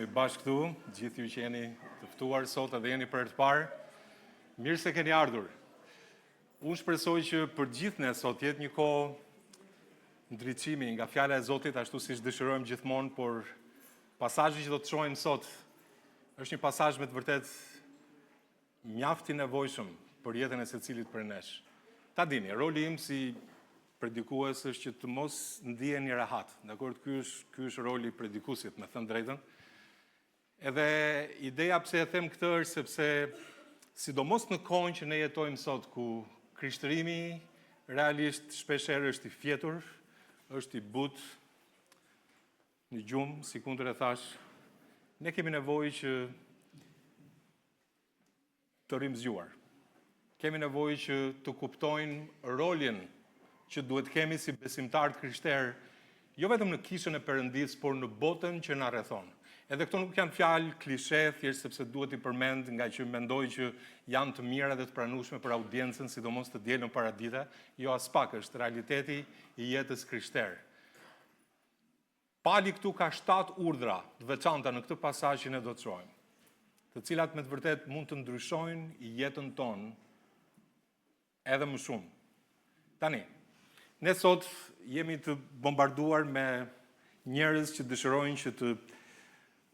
Me bashkë këtu, gjithë ju që jeni të ftuar sot edhe jeni për të parë, mirë se keni ardhur. Unë shpresoj që për gjithë ne sot jetë një kohë ndriçimi nga fjala e Zotit, ashtu siç dëshirojmë gjithmonë, por pasazhi që do të shohim sot është një pasazh me të vërtet mjaft i nevojshëm për jetën e secilit prej nesh. Ta dini, roli im si predikues është që të mos ndiheni rehat. Dakor, ky është roli i predikuesit, me thënë drejtën. Edhe ideja pse e them këtë është sepse sidomos në kohën që ne jetojmë sot, ku krishtërimi realisht shpeshherë është i fjetur, është i butë, në gjumë, si kundër e thash, ne kemi nevojë që të rimëzgjuar. Kemi nevojë që të kuptojnë rolin që duhet kemi si besimtar të krishterë, jo vetëm në kishën e Perëndisë, por në botën që na rrethon. Edhe këto nuk janë fjalë klishe, thjesht sepse duhet i përmend nga që mendoj që janë të mira dhe të pranueshme për audiencën, sidomos të dielën paradite, jo as pak është realiteti i jetës krishtere. Pali këtu ka 7 urdhra të veçanta në këtë pasazh që ne do të shohim, të cilat me të vërtet mund të ndryshojnë jetën tonë edhe më shumë. Tani, ne sot jemi të bombarduar me njerëz që dëshirojnë që të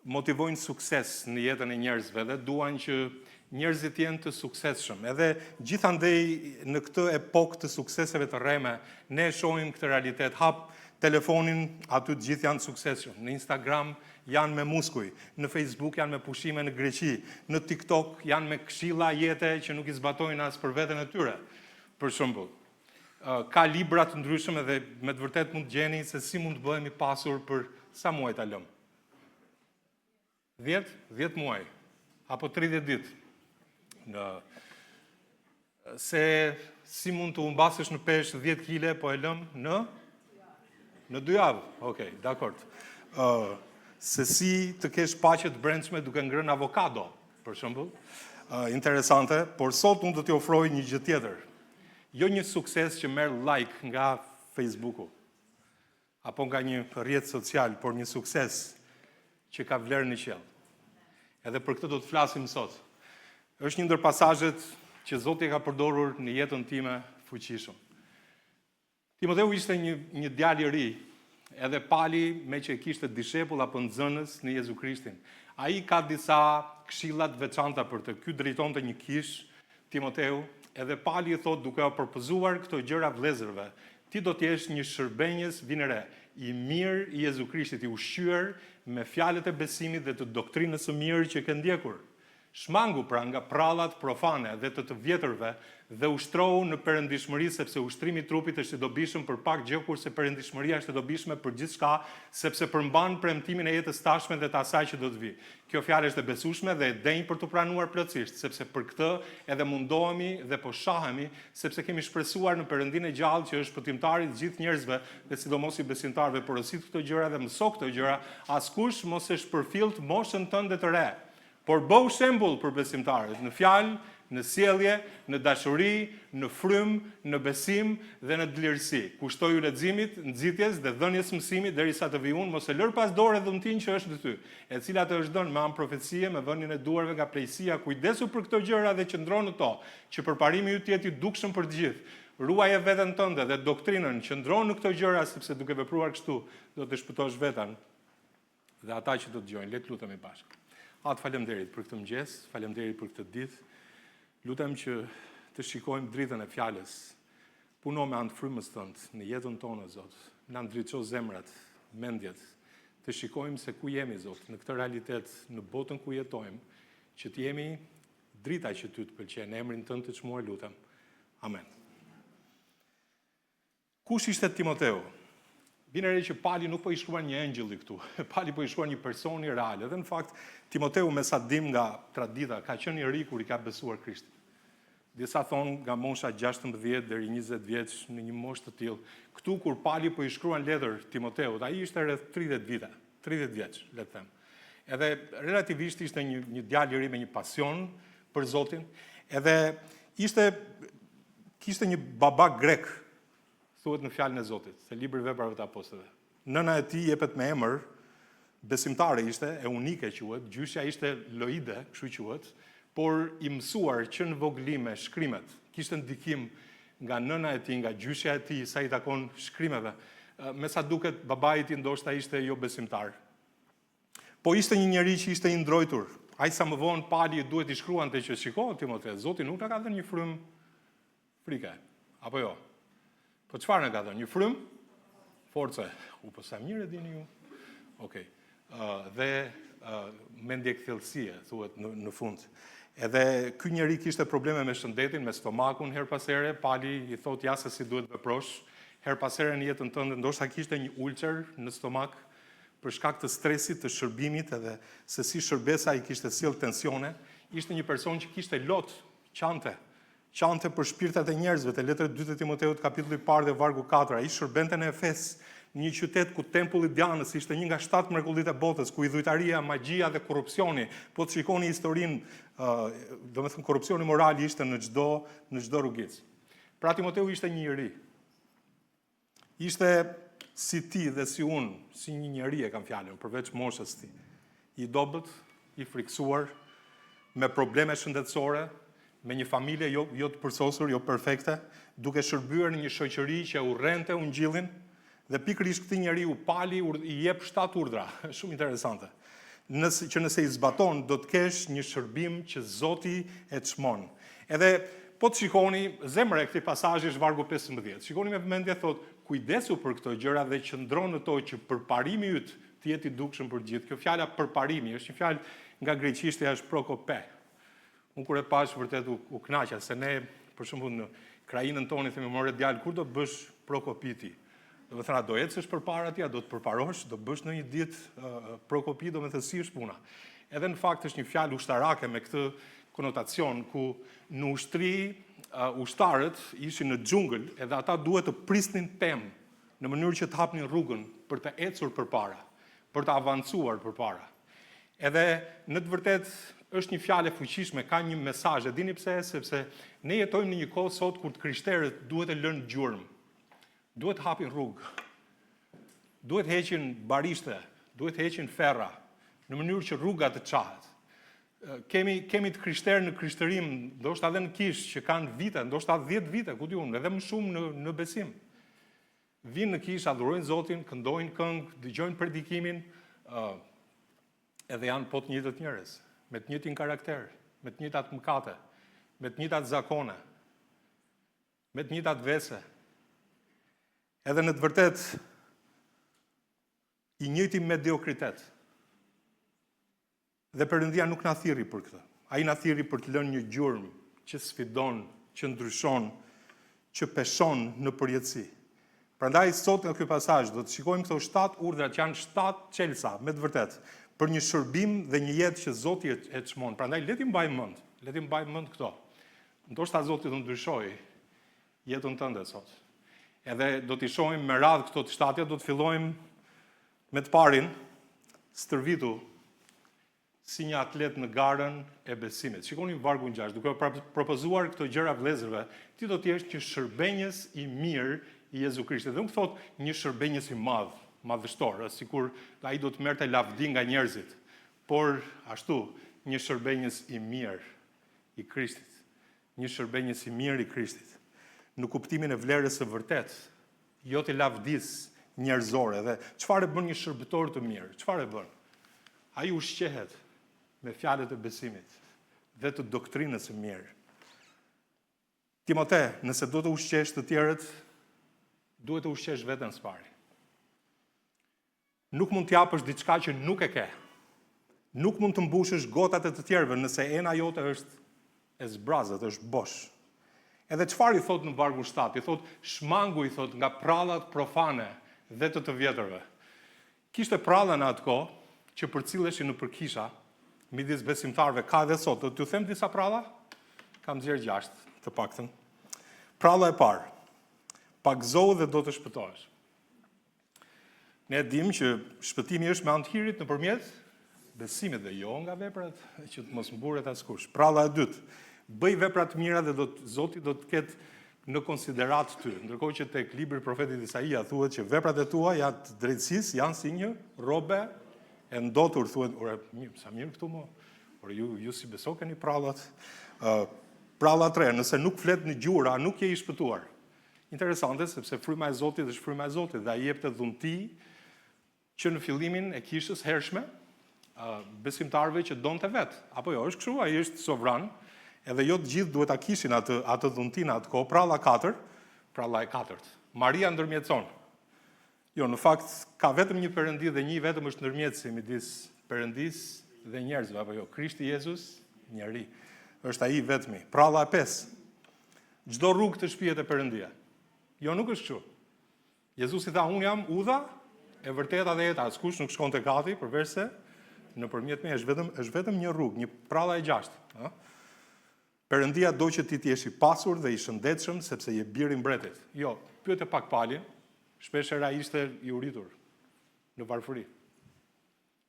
motivojnë sukses në jetën e njerëzve dhe duan që njerëzit jenë të suksesshëm. Edhe gjithandej në këtë epokë të sukseseve të rreme, ne shohim këtë realitet. Hap telefonin, aty të gjithë janë suksesshëm. Në Instagram janë me muskuj, në Facebook janë me pushime në Greqi, në TikTok janë me këshilla jete që nuk i zbatojnë as për veten e tyre. Për shembull, ka libra të ndryshëm edhe me të vërtet mund të gjeni se si mund të bëhemi pasur për sa muaj ta lëm. 10 muaj, apo 30 ditë. Se si mund të humbasësh në peshë 10 kile, po e lëm në 2 javë. Okej, dakord. Se si të kesh paqe të brendshme duke ngrënë avokado, për shembull. Interesante, por sot unë do t'i ofroj një gjë tjetër. Jo një sukses që merr like nga Facebooku, apo nga një rrjet social, por një sukses që ka vlerë në qiell. Edhe për këtë do të flasim sot. Është një ndër pasazhet që Zoti ka përdorur në jetën time fuqishëm. Timoteu ishte një djalë i ri, edhe pali me që kishte dishepull apo nxënës në Jezu Krishtin. Ai ka disa këshilla të veçanta për të. Ky drejtonte një kishë, Timoteu, edhe pali i thot duke u përpozuar këto gjëra vëllezërve, ti do të jesh një shërbenjës vinëre, i mirë i Jezu Krishtit, i ushqyer me fjalët e besimit dhe të doktrinës së mirë që ke ndjekur. Shmangu pra nga prallat profane dhe të vjetërve dhe ushtrohu në perëndishmëri, sepse ushtrimi i trupit është i dobishëm për pak gjë, kurse perëndishmëria është e dobishme për gjithçka, sepse përmban premtimin e jetës tashme dhe të asaj që do të vijë. Kjo fjalë është e besueshme dhe e denjë për të pranuar plotësisht, sepse për këtë edhe mundohemi dhe po shahemi, sepse kemi shpresuar në Perëndinë e gjallë që është shpëtimtari të gjithë njerëzve dhe sidomos i besimtarëve. Porosit këto gjëra dhe mëso këto gjëra, askush mos e shpërfillt moshën tënde të re. Por bëu shembull për besimtarët në fjalë, në sjellje, në dashuri, në frymë, në besim dhe në dlirësi. Kushtoju leximit, nxitjes dhe dhënies mësimit derisa të vijë unë, mos e lër pas dorë dhuntin që është në ty, e cila të është dhënë me anë profecie, me vënien e duarve nga plejësia. Kujdesu për këto gjëra dhe qëndro në to, që përparimi yt jetë i dukshëm për të gjithë. Ruaje veten tënde dhe doktrinën, qëndro në këto gjëra, sepse duke vepruar kështu do të shpëtosh veten dhe ata që do të dëgjojnë. Le të lutemi bashkë. Atë faleminderit për këtë mëngjes, faleminderit për këtë ditë. Lutem që të shikojmë dritën e fjalës. Puno me anë të frymës tënd në jetën tonë, Zot. Na ndriço zemrat, mendjet. Të shikojmë se ku jemi, Zot, në këtë realitet, në botën ku jetojmë, që të jemi drita që ty të pëlqen. Në emrin tënd të çmuar lutem. Amen. Kush ishte Timoteu? Vjen re që Pali nuk po i shkruan një engjëlli këtu. Pali po i shkruan një personi real. Dhe në fakt Timoteu, me sa dim nga tradita, ka qenë i ri kur i ka besuar Krishtin. Disa thonë nga mosha 16 deri 20 vjeç, në një moshë të tillë. Këtu kur Pali po i shkruan letër Timoteut, ai ishte rreth 30 vite, 30 vjeç, le të them. Edhe relativisht ishte një djalë i ri me një pasion për Zotin, edhe kishte një baba grek, thuhet në fjalën e Zotit, se libri i Veprave të Apostujve. Nëna e tij jepet me emër besimtare ishte, e unike quhet, gjyshja ishte Loide, kështu quhet, por i mësuar që në voglime shkrimet. Kishte ndikim nga nëna e tij, nga gjyshja e tij sa i takon shkrimeve. Me sa duket babai i tij ndoshta ishte jo besimtar. Po ishte një njerëz që ishte i ndrojtur. Ai sa më vonë pali duhet i shkruante që shiko Timotheu, Zoti nuk na ka dhënë një frym frike, apo jo? Po çfarë na ka dhënë? Një frym force. Po sa mirë e dini ju. Okej. Dhe mendje kthellësie thuhet në fund. Edhe ky njeri kishte probleme me shëndetin, me stomakun her pas here, pali i thot ja se si duhet veprosh. Her pas here në jetën tënde ndoshta kishte një ulcer në stomak për shkak të stresit, të shërbimit, edhe se si shërbesa i kishte sjell tensione. Ishte një person që kishte lot qante për shpirtat e njerëzve, te letra 2 të Timoteut kapitulli 1 dhe vargu 4. Ai shërbente në Efes, një qytet ku tempulli Dianës ishte një nga 7 mrekullitë e botës, ku idhujtaria, magjia dhe korrupsioni, po të shikoni historinë, domethënë korrupsioni moral ishte në çdo rrugicë. Pra Timoteu ishte një njeri. Ishte si ti dhe si unë, si një njeri e kam fjalën, përveç moshës ti. I dobët, i friksuar, me probleme shëndetësore, me një familje jo të përsosur, jo perfekte, duke shërbyer në një shoqëri që urrente ungjillin. Dhe pikërisht këtij njeriu pali i jep 7 urdhra, shumë interesante. Nëse i zbaton, do të kesh një shërbim që Zoti e çmon. Edhe po të shikoni, zemra e këtij pasazhi është vargu 15. Shikoni me vëmendje, thot, kujdesu për këto gjëra dhe qëndro në to që përparimi yt të jetë i dukshëm për gjithë. Kjo fjala përparimi është një fjalë nga greqishtja, është prokope. Unë kur e pash vërtet u kënaqa, se ne, për shembull, në krajinën tonë themi more djalë, kur do bësh prokopiti? Do të thënë, do ecësh përpara atij, do të përparosh, do bësh në një ditë prokopi, do të thënë si është puna. Edhe në fakt është një fjalë ushtarake me këtë konotacion ku në ushtri ushtarët ishin në xhungël, edhe ata duhet të prisnin pemë në mënyrë që të hapnin rrugën për të ecur përpara, për të avancuar përpara. Edhe në të vërtetë është një fjalë e fuqishme, ka një mesazh. Dini pse? Sepse ne jetojmë në një kohë sot kur të krishterët duhet të lënë gjurmë. Duhet hapin rrugë, duhet heqin barishte, duhet heqin ferra, në mënyrë që rruga të çahet. Kemi të krishterë në krishtërim, ndoshta edhe në kish që kanë vite, ndoshta 10 vite, ku diun, edhe më shumë në besim. Vinë në kish, adhurojnë Zotin, këndojnë këngë, dëgjojnë predikimin, edhe janë po të njëjtët njerëz, me të njëjtin karakter, me të njëjtat mëkate, me të njëjtat zakone, me të njëjtat vese. Edhe në të vërtet, i njëjti mediokritet. Dhe Perëndia nuk na thirrri për këtë. Ai na thirrri për të lënë një gjurmë që sfidon, që ndryshon, që peshon në përjetësi. Prandaj sot në ky pasazh do të shikojmë këto 7 urdhra që janë 7 çelësa, me të vërtet, për një shërbim dhe një jetë që Zoti e çmon. Prandaj le ti mbajmë mend këto. Ndoshta Zoti do ndryshojë jetën tënde sot. Edhe do t'i shohim me radhë këto të 7, do të fillojmë me të parin, stërvitu si një atlet në garën e besimit. Shikoni vargu 6, duke propozuar këto gjëra vëllezërve, ti do të jesh një shërbenjës i mirë i Jezu Krishtit. Dhe nuk thot një shërbenjës i madhështor, sikur ai do të merrte lavdi nga njerëzit, por ashtu një shërbenjës i mirë i Krishtit, një shërbenjës i mirë i Krishtit. Në kuptimin e vlerës së vërtet, jo të lavdis njerëzore. Dhe çfarë bën një shërbëtor të mirë? Çfarë bën? Ai ushqehet me fjalët e besimit dhe të doktrinës së mirë. Timote, nëse do të ushqesh të tjerët, duhet të ushqesh veten së pari. Nuk mund të japësh diçka që nuk e ke. Nuk mund të mbushësh gotat e të tjerëve nëse ena jote është e zbrazët, është bosh. Edhe çfarë i thot në vargu 7? I thot, shmangu i thot nga prallat profane dhe të vjetërve. Kishte pralla në atë kohë që përcilleshin në përkisha midis besimtarëve, ka edhe sot. Do t'ju them disa pralla? Kam nxjerr 6 të paktën. Pralla e parë. Pagëzohu dhe do të shpëtohesh. Ne dim që shpëtimi është me anë të Hirit nëpërmjet besimit dhe jo nga veprat, që të mos mburet askush. Pralla e dytë. Bëj vepra të mira dhe Zoti do të ketë në konsiderat ty. Ndërkohë që tek libri profetit Isaia thuhet që veprat e tua janë të drejtësisë, janë si një robe e ndotur, thuhet, ore, sa mirë këtu mo, ore, ju si beso keni prallat, prallat 3, nëse nuk flet në gjura, nuk je i shpëtuar. Interesante, sepse fryma e Zotit është fryma e Zotit, dhe ai jep të dhunti që në fillimin e kishës hershme, besimtarëve që donte vetë. Apo jo, është kështu, ai është sovran, edhe jo të gjithë duhet ta kishin atë dhuntin atë kohë. Pralla e katërt. Maria ndërmjetson. Jo, në fakt ka vetëm një Perëndi dhe një vetëm është ndërmjetësi midis Perëndisë dhe njerëzve, apo jo. Krishti Jezus, njeri. Është ai vetmi. Pralla e 5. Çdo rrugë të shpihet e Perëndia. Jo, nuk është kështu. Jezusi tha, unë jam udha e vërteta dhe jeta, askush nuk shkon te gati përveçse nëpërmjet me, është vetëm një rrugë, një pralla e 6. Perëndia do që ti t'jesh i pasur dhe i shëndetshëm sepse je biri i mbretit. Jo, pyet e pak palin, shpeshherë ai ishte i uritur në varfëri.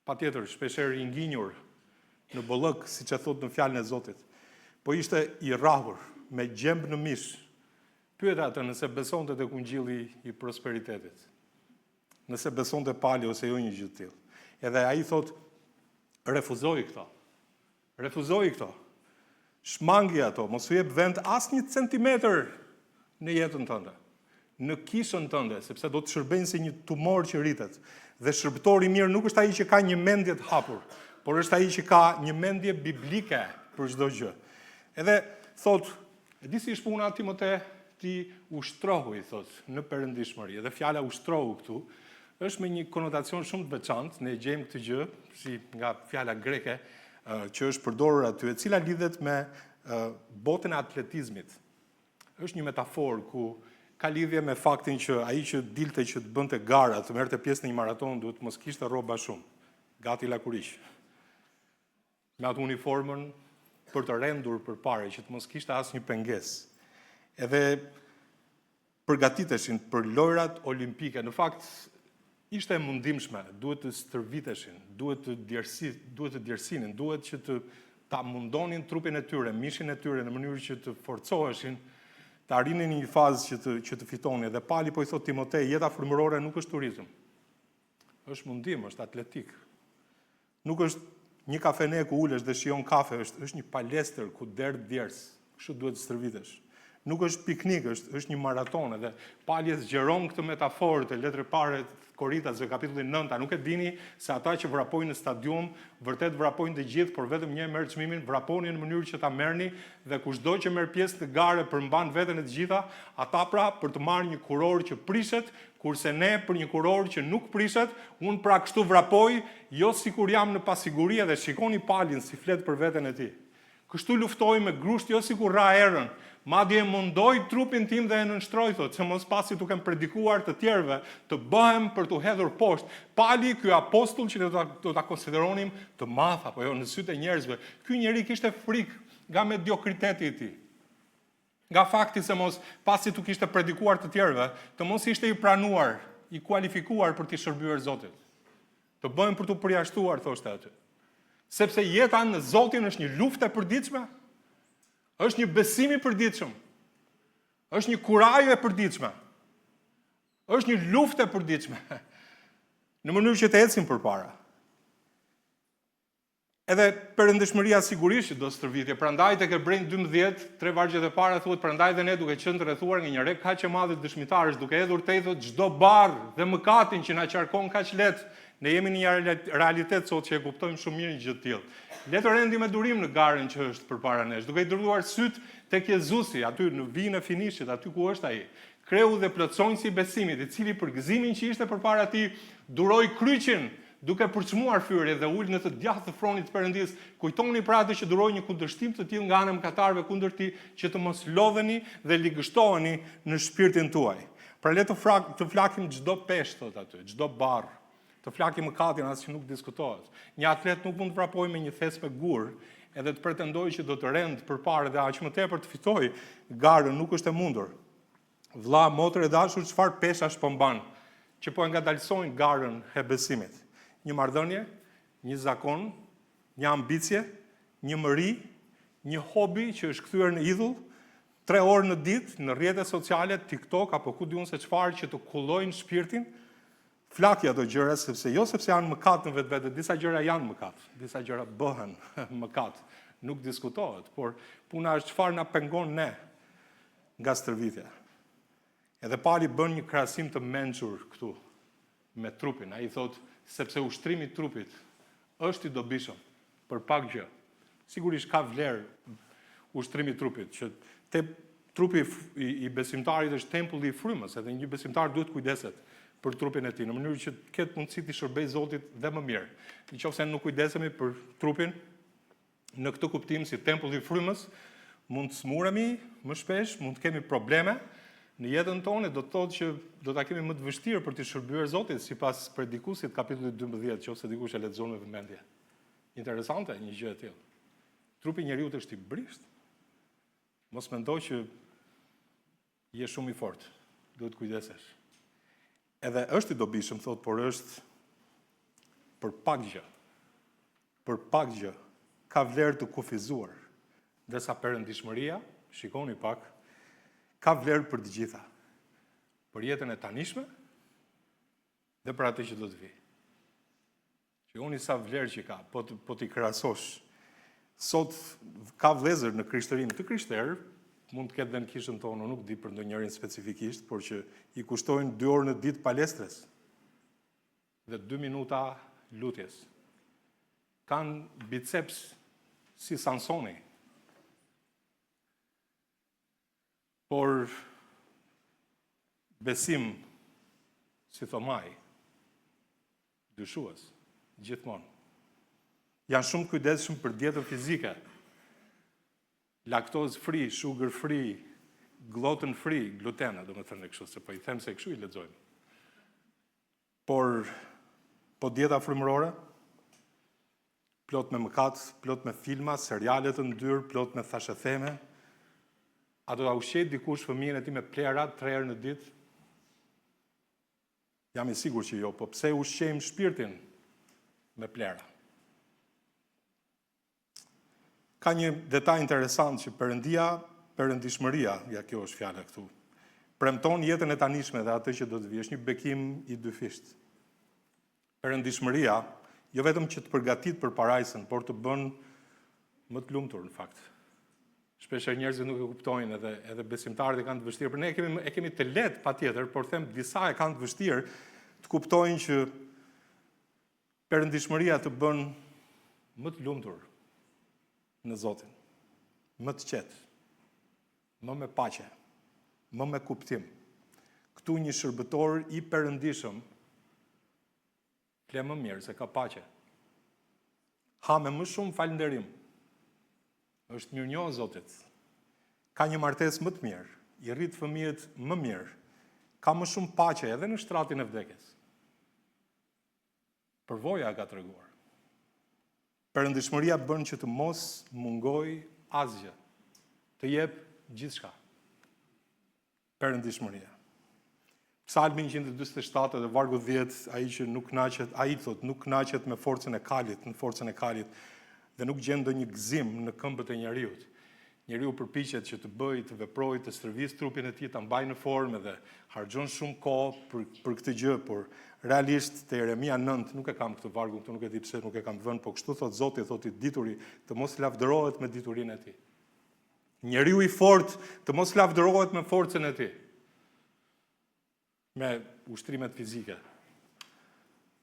Patjetër, shpeshherë i nginjur në bollëk, siç e thot në fjalën e Zotit. Po ishte i rrahur, me gjemb në mish. Pyet atë nëse besonte tek ungjilli i prosperitetit. Nëse besonte pali ose jo një gjë të tillë. Edhe ai thot, refuzoi këto. Shmangi ato, mos u jep vend as një centimetër në jetën tënde, në kishën tënde, sepse do të shërbejnë si një tumor që rritet. Dhe shërbëtori i mirë nuk është ai që ka një mendje të hapur, por është ai që ka një mendje biblike për çdo gjë. Edhe thot, e di si është puna Timote, ti ushtrohu, i thot, në perëndishmëri. Edhe fjala ushtrohu këtu është me një konotacion shumë të veçantë, ne gjejmë këtë gjë si nga fjala greke që është përdorur aty, e cila lidhet me botën e atletizmit. Është një metaforë ku ka lidhje me faktin që ai që dilte që të bënte gara, të merrte pjesë në një maraton, duhet mos kishte rroba shumë, gati lakuriq. Me atë uniformën për të rendur përpara, që të mos kishte asnjë pengesë. Edhe përgatiteshin për lojrat olimpike. Në fakt, ishte e mundimshme, duhet të stërviteshin, duhet të djersinin, duhet që ta mundonin trupin e tyre, mishin e tyre në mënyrë që të forcoheshin, të arrinin një fazë që të fitonin. Dhe pali po i thot Timotej, jeta frymërore nuk është turizëm. Është mundim, është atletik. Nuk është një kafene ku ulesh dhe shijon kafe, është një palestër ku ders, kështu duhet të stërvitesh. Nuk është piknik, është një maraton, edhe pali e zgjeron këtë metaforë të letrës pare Koritas, kapitullin 9, nuk e dini se ata që vrapojnë në stadium, vërtet vrapojnë të gjithë, por vetëm një merr çmimin, vraponi në mënyrë që ta merrni, dhe kushdo që merr pjesë në gare përmban veten e të gjitha, ata pra për të marrë një kuror që prishet, kurse ne për një kuror që nuk prishet, unë pra kështu vrapoj, jo sikur jam në pasiguri, dhe shikoni palin si flet për veten e tij. Kështu luftoj me grusht, jo sikur ra erën, madje mundoj trupin tim dhe e nënshtroj, thot, se mos pasi tu kem predikuar të tjerëve, të bëhem për të hedhur poshtë. Pali, ky apostull që do ta konsideronim të madh apo jo në sytë e njerëzve, ky njeri kishte frikë nga mediokriteti i tij. Nga fakti se mos pasi tu kishte predikuar të tjerëve, të mos ishte i pranuar, i kualifikuar për të shërbyer Zotit. Të bëhem për të përjashtuar, thoshte aty. Sepse jeta në Zotin është një luftë e përditshme, është një besim i përditshëm, është një kurajë e përditshme, është një luftë e përditshme, në mënyrë që të ecim përpara. Edhe perëndishmëria sigurisht do stërvitje. Prandaj tek Hebrejnë 12, 3 vargjet e para thuhet, prandaj dhe ne duke qenë të rrethuar nga një rrek kaq e madh dëshmitarësh, duke hedhur tejthot çdo barr dhe mëkatin që na qarkon kaq lehtë, ne jemi në një realitet sot që e kuptojmë shumë mirë një gjë të tillë. Le të rendim me durim në garën që është përpara nesh, duke i dërguar syt tek Jezusi, aty në vijën e finishit, aty ku është ai. Kreu dhe plotësonjësi i besimit, i cili për gëzimin që ishte përpara tij duroi kryqin, duke përçmuar fyre dhe ul në të djathtë të fronit të Perëndis. Kujtoni pra atë që duroi një kundërshtim të tillë nga ana e mëkatarëve kundër tij, që të mos lodheni dhe ligështoheni në shpirtin tuaj. Pra le të flakim çdo peshë thot aty, çdo barr. Të flakim mëkatin as që nuk diskutohet. Një atlet nuk mund të vrapojë me një thes me gur, edhe të pretendojë që do të rend përpara dhe aq më tepër të fitojë garën, nuk është e mundur. Vlla, motër e dashur, çfarë peshash po mban, që po e ngadalsojnë garën e besimit? Një marrëdhënie, një zakon, një ambicie, një mëri, një hobi që është kthyer në idhull, 3 orë në ditë në rrjetet sociale, TikTok apo ku diun se çfarë që të kullojnë shpirtin, flakja ato gjëra, sepse janë mëkat në vetvete, disa gjëra janë mëkat, disa gjëra bëhen mëkat, nuk diskutohet, por puna është çfarë na pengon ne nga stërvitja. Edhe Pali bën një krahasim të mençur këtu me trupin. Ai thotë sepse ushtrimi i trupit është i dobishëm për pak gjë. Sigurisht ka vlerë ushtrimi i trupit, që trupi i besimtarit është tempulli i frymës, edhe një besimtar duhet kujdeset për trupin e tij, në mënyrë që të ketë mundësi të shërbejë Zotit dhe më mirë. Nëse nuk kujdesemi për trupin, në këtë kuptim si tempulli i frymës, mund të smuremi më shpesh, mund të kemi probleme në jetën tonë, do të thotë që do ta kemi më të vështirë për të shërbyer Zotit, sipas predikuesit kapitullit 12, nëse dikush e lexon me vëmendje. Interesante një gjë e tillë. Trupi i njeriu është i brisht. Mos mendo që je shumë i fortë. Duhet kujdesesh. Edhe është i dobishëm, thotë, por është për pak gjë. Për pak gjë ka vlerë të kufizuar. Ndërsa perëndishmëria, shikoni pak, ka vlerë për të gjitha. Për jetën e tanishme dhe për atë që do të vi. Shikoni sa vlerë që ka, po t'i krahasosh. Sot ka vëllezër në krishtërinë të krishterë, mund të ketë dhe në kishën tonë, nuk di për ndonjërin specifikisht, por që i kushtojnë 2 orë në ditë palestres dhe 2 minuta lutjes. Kanë biceps si Sansoni. Por besim si Thomai, dyshues, gjithmonë. Janë shumë kujdesshëm për dietën fizike. Lactose free, sugar free, gluten free, glutena, domethënë kështu, se po i them se kështu i lexojmë. Po dieta frymërore, plot me mëkat, plot me filma, seriale të ndyrë, plot me thashëtheme. A do ta ushqej dikush fëmijën e tij me plerat 3 herë në ditë? Jam i sigurt që jo, po pse ushqejmë shpirtin me plera? Ka një detaj interesant që perëndishmëria, ja kjo është fjala këtu, premton jetën e tanishme dhe atë që do të vijë, është një bekim i dyfisht. Perëndishmëria jo vetëm që të përgatit për parajsën, por të bën më të lumtur në fakt. Shpesh njerëzit nuk e kuptojnë, edhe besimtarët e kanë të vështirë, por ne e kemi të lehtë patjetër, por them disa e kanë të vështirë të kuptojnë që perëndishmëria të bën më të lumtur në Zotin, më të qetë, më me paqe, më me kuptim. Këtu një shërbëtor i perëndishëm ple më mirë se ka paqe. Ha me më shumë falënderim. Është mirënjohë Zotit. Ka një martesë më të mirë, i rrit fëmijët më mirë. Ka më shumë paqe edhe në shtratin e vdekjes. Përvoja ka treguar. Perëndishmëria bën që të mos mungoj asgjë, të jep gjithçka. Perëndishmëria. Psalmi 147 dhe vargu 10, ai që nuk kënaqet, ai thotë, nuk kënaqet me forcën e kalit, në forcën e kalit, dhe nuk gjen ndonjë gëzim në këmbët e njeriut. Njeriu përpiqet që të bëjë, të veprojë, të stërvisë trupin e tij, ta mbajë në formë dhe harxhon shumë kohë për këtë gjë, por realisht te Jeremia 9, nuk e kam këtë vargu këtu, nuk e di pse nuk e kam vënë, po kështu thot Zoti, thotë i dituri, të mos lavdërohet me diturinë e tij. Njeriu i fortë të mos lavdërohet me forcën e tij. Me ushtrimet fizike,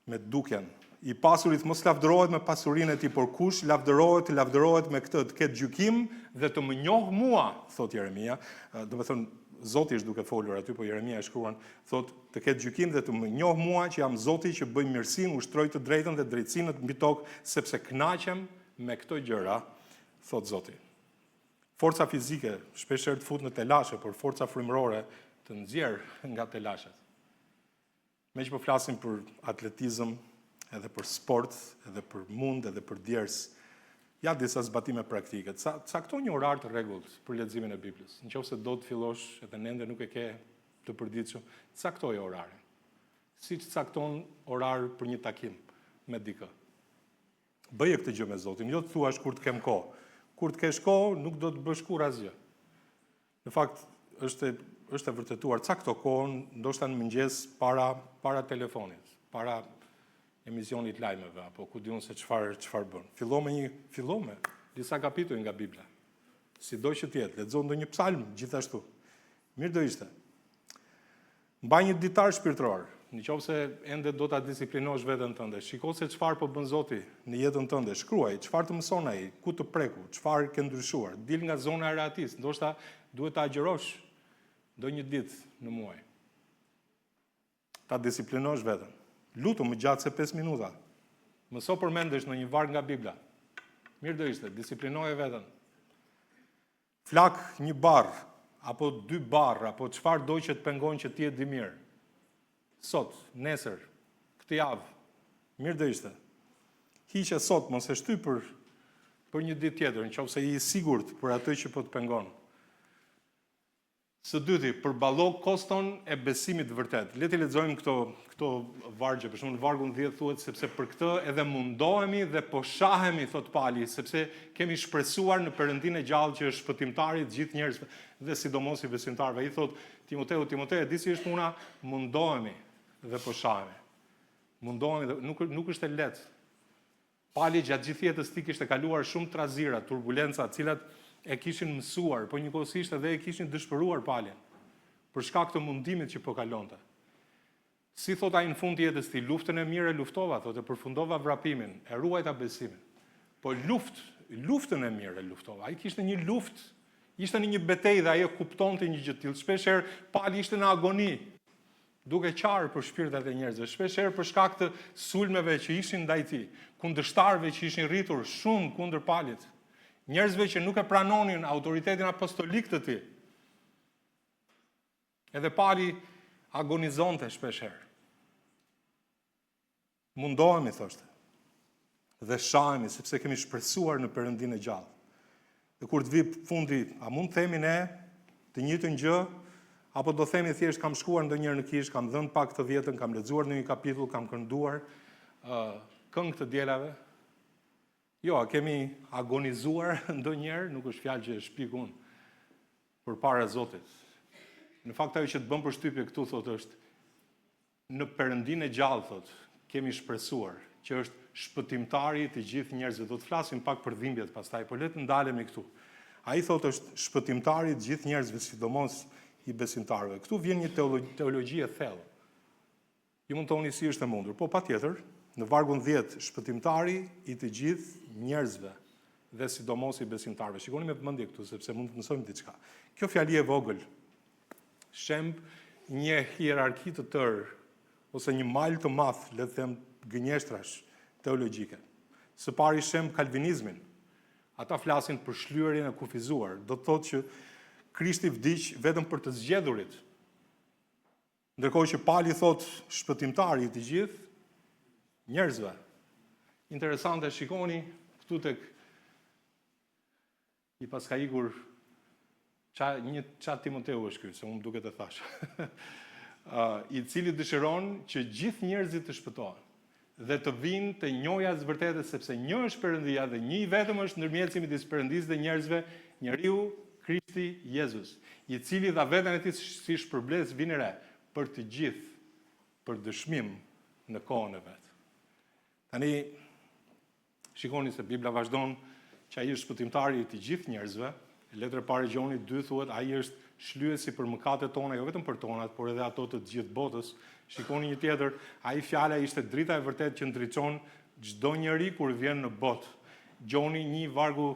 me dukjen. I pasurit mos lavdërohet me pasurinë e tij, por kush lavdërohet me këtë, të ketë gjykim dhe të më njohë mua, thot Jeremia. Do të thonë Zoti është duke folur aty, po Jeremia e shkruan, thot të ketë gjykim dhe të më njohë mua që jam Zoti që bëj mirësinë, ushtroj të drejtën dhe drejtsinë mbi tokë, sepse kënaqem me këto gjëra, thot Zoti. Forca fizike shpeshherë të fut në telashe, por forca frymërore të nxjerr nga telashet. Me që po flasim për atletizëm, edhe për sport, edhe për mund, edhe për djers, ja disa zbatime praktike. Cakto një orar të rregullt për leximin e Biblës. Nëse do të fillosh edhe ende nuk e ke të përditshëm, caktoje orarin. Siç cakton orar për një takim me dikë. Bëje këtë gjë me Zotin, jo të thuash kur të kem kohë. Kur të kesh kohë, nuk do të bësh kur asgjë. Në fakt, është e vërtetuar cakto kohën, ndoshta në mëngjes para telefonit. para emisionit lajmeve, apo ku diun se çfarë bën. Fillo me disa kapituj nga Bibla. Sido që tjetë, lexo ndonjë psalm gjithashtu. Mirë do ishte. Mbaj një ditar shpirtëror, nëse ende do ta disiplinosh veten tënde. Shiko se çfarë po bën Zoti në jetën tënde. Shkruaj çfarë të mëson ai, ku të preku, çfarë ke ndryshuar. Dil nga zona e rehatis, ndoshta duhet ta agjërosh ndonjë ditë në muaj. Ta disiplinosh veten. Lutu më gjatë se 5 minuta. Mëso përmendesh në një varg nga Bibla. Mirë do ishte, disiplinoje veten. Flak një barr, apo 2 barr, apo çfarë do që të pengon që ti jetë di mirë. Sot, nesër, këtë javë, mirë do ishte. Hiqe sot, mos e shty për një ditë tjetër, nëse je i sigurt për atë që po të pengon. Së dyti, përballo koston e besimit vërtet. Le të lexojmë këto vargje, për shembull vargu 10 thuhet sepse për këtë edhe mundohemi dhe po shahemi, thot Pali, sepse kemi shpresuar në Perëndinë e gjallë që është shpëtimtari i gjithë njerëzve dhe sidomos i besimtarëve. Ai thot Timoteu, di si është puna, mundohemi dhe po shahemi. Mundohemi dhe nuk është e lehtë. Pali gjatë gjithë jetës tij kishte kaluar shumë trazira, turbulenca, të cilat e kishin mësuar, po njëkohësisht edhe e kishin dëshpëruar Palin për shkak të mundimit që po kalonte. Si thot ai në fund të jetës tij, luftën e mirë e luftova, thotë, përfundova vrapimin, e ruajta besimin. Po luftën e mirë e luftova. Ai kishte një luftë, ishte në një betejë dhe ai e kuptonte një gjë të tillë. Shpeshherë Pali ishte në agoni, duke qarë për shpirtat e njerëzve, shpeshherë për shkak të sulmeve që ishin ndaj tij, kundërshtarëve që ishin rritur shumë kundër Palit. Njerëzve që nuk e pranonin autoritetin apostolik të tij. Edhe Pali agonizonte shpeshherë. Mundohemi, thoshte, dhe shahemi, sepse kemi shpresuar në Perëndinë e gjallë. Dhe kur të vi fundi, a mund të themi ne të njëjtën gjë, apo do themi thjesht kam shkuar ndonjëherë në kish, kam dhënë pak të vjetën, kam lexuar në një kapitull, kam kënduar këngë të dielave? Jo, kemi agonizuar ndonjëherë, nuk është fjalë që e shpjegoj unë, përpara Zotit. Në fakt ajo që të bën përshtypje këtu thotë është në Perëndinë e gjallë, thotë, kemi shpresuar që është shpëtimtari të gjithë njerëzve. Do të flasim pak për dhimbjet pastaj, por le të ndalemi këtu. Ai thotë është shpëtimtari të gjithë njerëzve, sidomos i besimtarëve. Këtu vjen një teologji e thellë. Ju mund të thoni si është e mundur, po patjetër, në vargun 10, shpëtimtari i të gjithë njerëzve dhe sidomos i besimtarëve. Shikoni me vëmendje këtu, sepse mund të mësojmë diçka. Kjo fjali e vogël shemb një hierarki të tërë, ose një mal të madh, le të them, gënjeshtrash teologjike. Së pari shemb kalvinizmin. Ata flasin për shlyerjen e kufizuar. Do të thotë që Krishti vdiq vetëm për të zgjedhurit. Ndërkohë që Pali thotë shpëtimtari i të gjithë njerëzve. Interesante, shikoni këtu tek i paska ikur qa Timoteu është ky, se unë duket e thash. I cili dëshiron që gjithë njerëzit të shpëtohen dhe të vinë të njohja së vërtetës, sepse një është Perëndia dhe një i vetëm është ndërmjetësi midis Perëndisë dhe njerëzve, njeriu Krishti Jezus, i cili dha veten e tij si shpërbles vinëre për të gjithë, për dëshmim në kohën e vet. Tani, shikoni se Bibla vazhdon që ai është shpëtimtari i të gjithë njerëzve. Letra e parë e Gjonit 2 thuhet ai është shlyesi për mëkatet tona, jo vetëm për tonat, por edhe ato të gjithë botës. Shikoni një tjetër, ai fjala ishte drita e vërtetë që ndriçon çdo njeri kur vjen në botë. Gjoni 1 vargu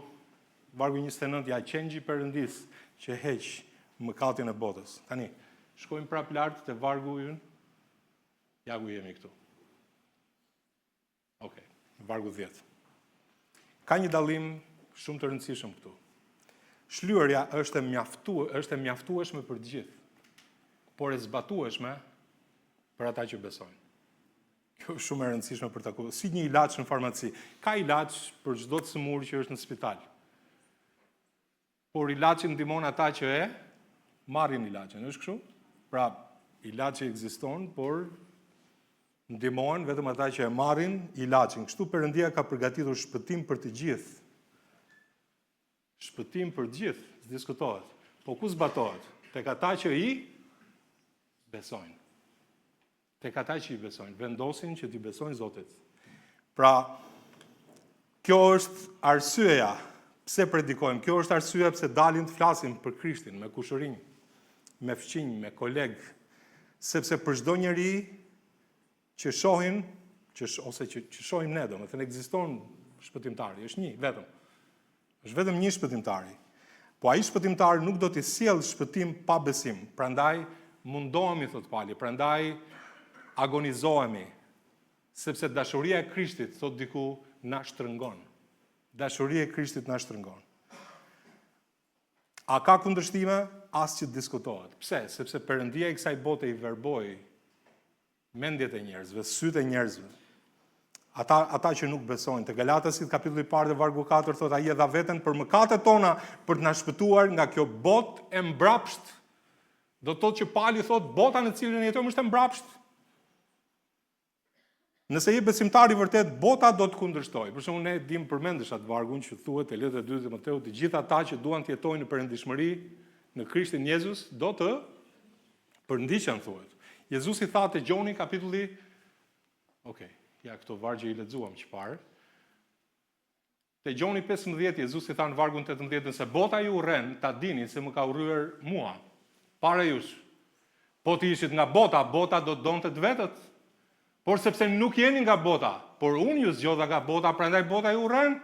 29, ja qengji Perëndis që heq mëkatin e botës. Tani, shkojmë prapë lart te vargu ynë. Ja ku jemi këtu. Okej, vargu 10. Ka një dallim shumë të rëndësishëm këtu. Shlyerja është e mjaftueshme për të gjithë, por e zbatueshme për ata që besojnë. Kjo është shumë e rëndësishme për ta kuptuar. Si një ilaç në farmaci. Ka ilaç për çdo sëmurë që është në spital. Por ilaçi ndihmon ata që e marrin ilaçin, është kështu? Pra, ilaçi ekziston, por ndihmojnë vetëm ata që e marrin ilaçin. Kështu Perëndia ka përgatitur shpëtim për të gjithë. Shpëtim për gjithë, diskutohet. Po ku zbatohet? Tek ata që i besojnë. tek ata që i besojnë, vendosin që t'i besojnë Zotit. Pra, kjo është arsyeja pse predikojmë, kjo është arsyeja pse dalim të flasim për Krishtin, me kushërinj, me fëqinj, me koleg, sepse për çdo njeri që shohin, ose që shohim ne, domethënë ekziston shpëtimtari, është një vetëm. Është vetëm një shpëtimtari. Po ai shpëtimtar nuk do t'i sjellë shpëtim pa besim. Prandaj mundohemi, thot Pali, prandaj agonizohemi, sepse dashuria e Krishtit, thot diku, na shtrëngon. Dashuria e Krishtit na shtrëngon. A ka kundërshtime? As që diskutohet. Pse? Sepse Perëndia i kësaj bote i verboi mendjet e njerëzve, sytë e njerëzve. Ata që nuk besojnë. Te Galatasit kapitulli 1 dhe vargu 4 thotë ai e dha veten për mëkatet tona për të na shpëtuar nga kjo botë e mbrapsht. Do të thotë që Pali thotë bota në cilën jetojmë është e mbrapsht. Nëse je besimtar i vërtet, bota do të kundërshtoj. Për shembull, ne dim përmendesh atë vargun që thuhet te letra 2 Timoteut, të gjithë ata që duan të jetojnë në perëndishmëri në Krishtin Jezus do të përndiqen, thuhet. Jezusi tha te Gjoni kapitulli ja këto vargje i lexuam çfarë. Te Gjoni 15 Jezusi tha në vargun 18 se bota ju urren, ta dini se më ka urryer mua para jush. Po të ishit nga bota, bota do të donte të vetët. Por sepse nuk jeni nga bota, por unë ju zgjodha nga bota, prandaj bota ju urren.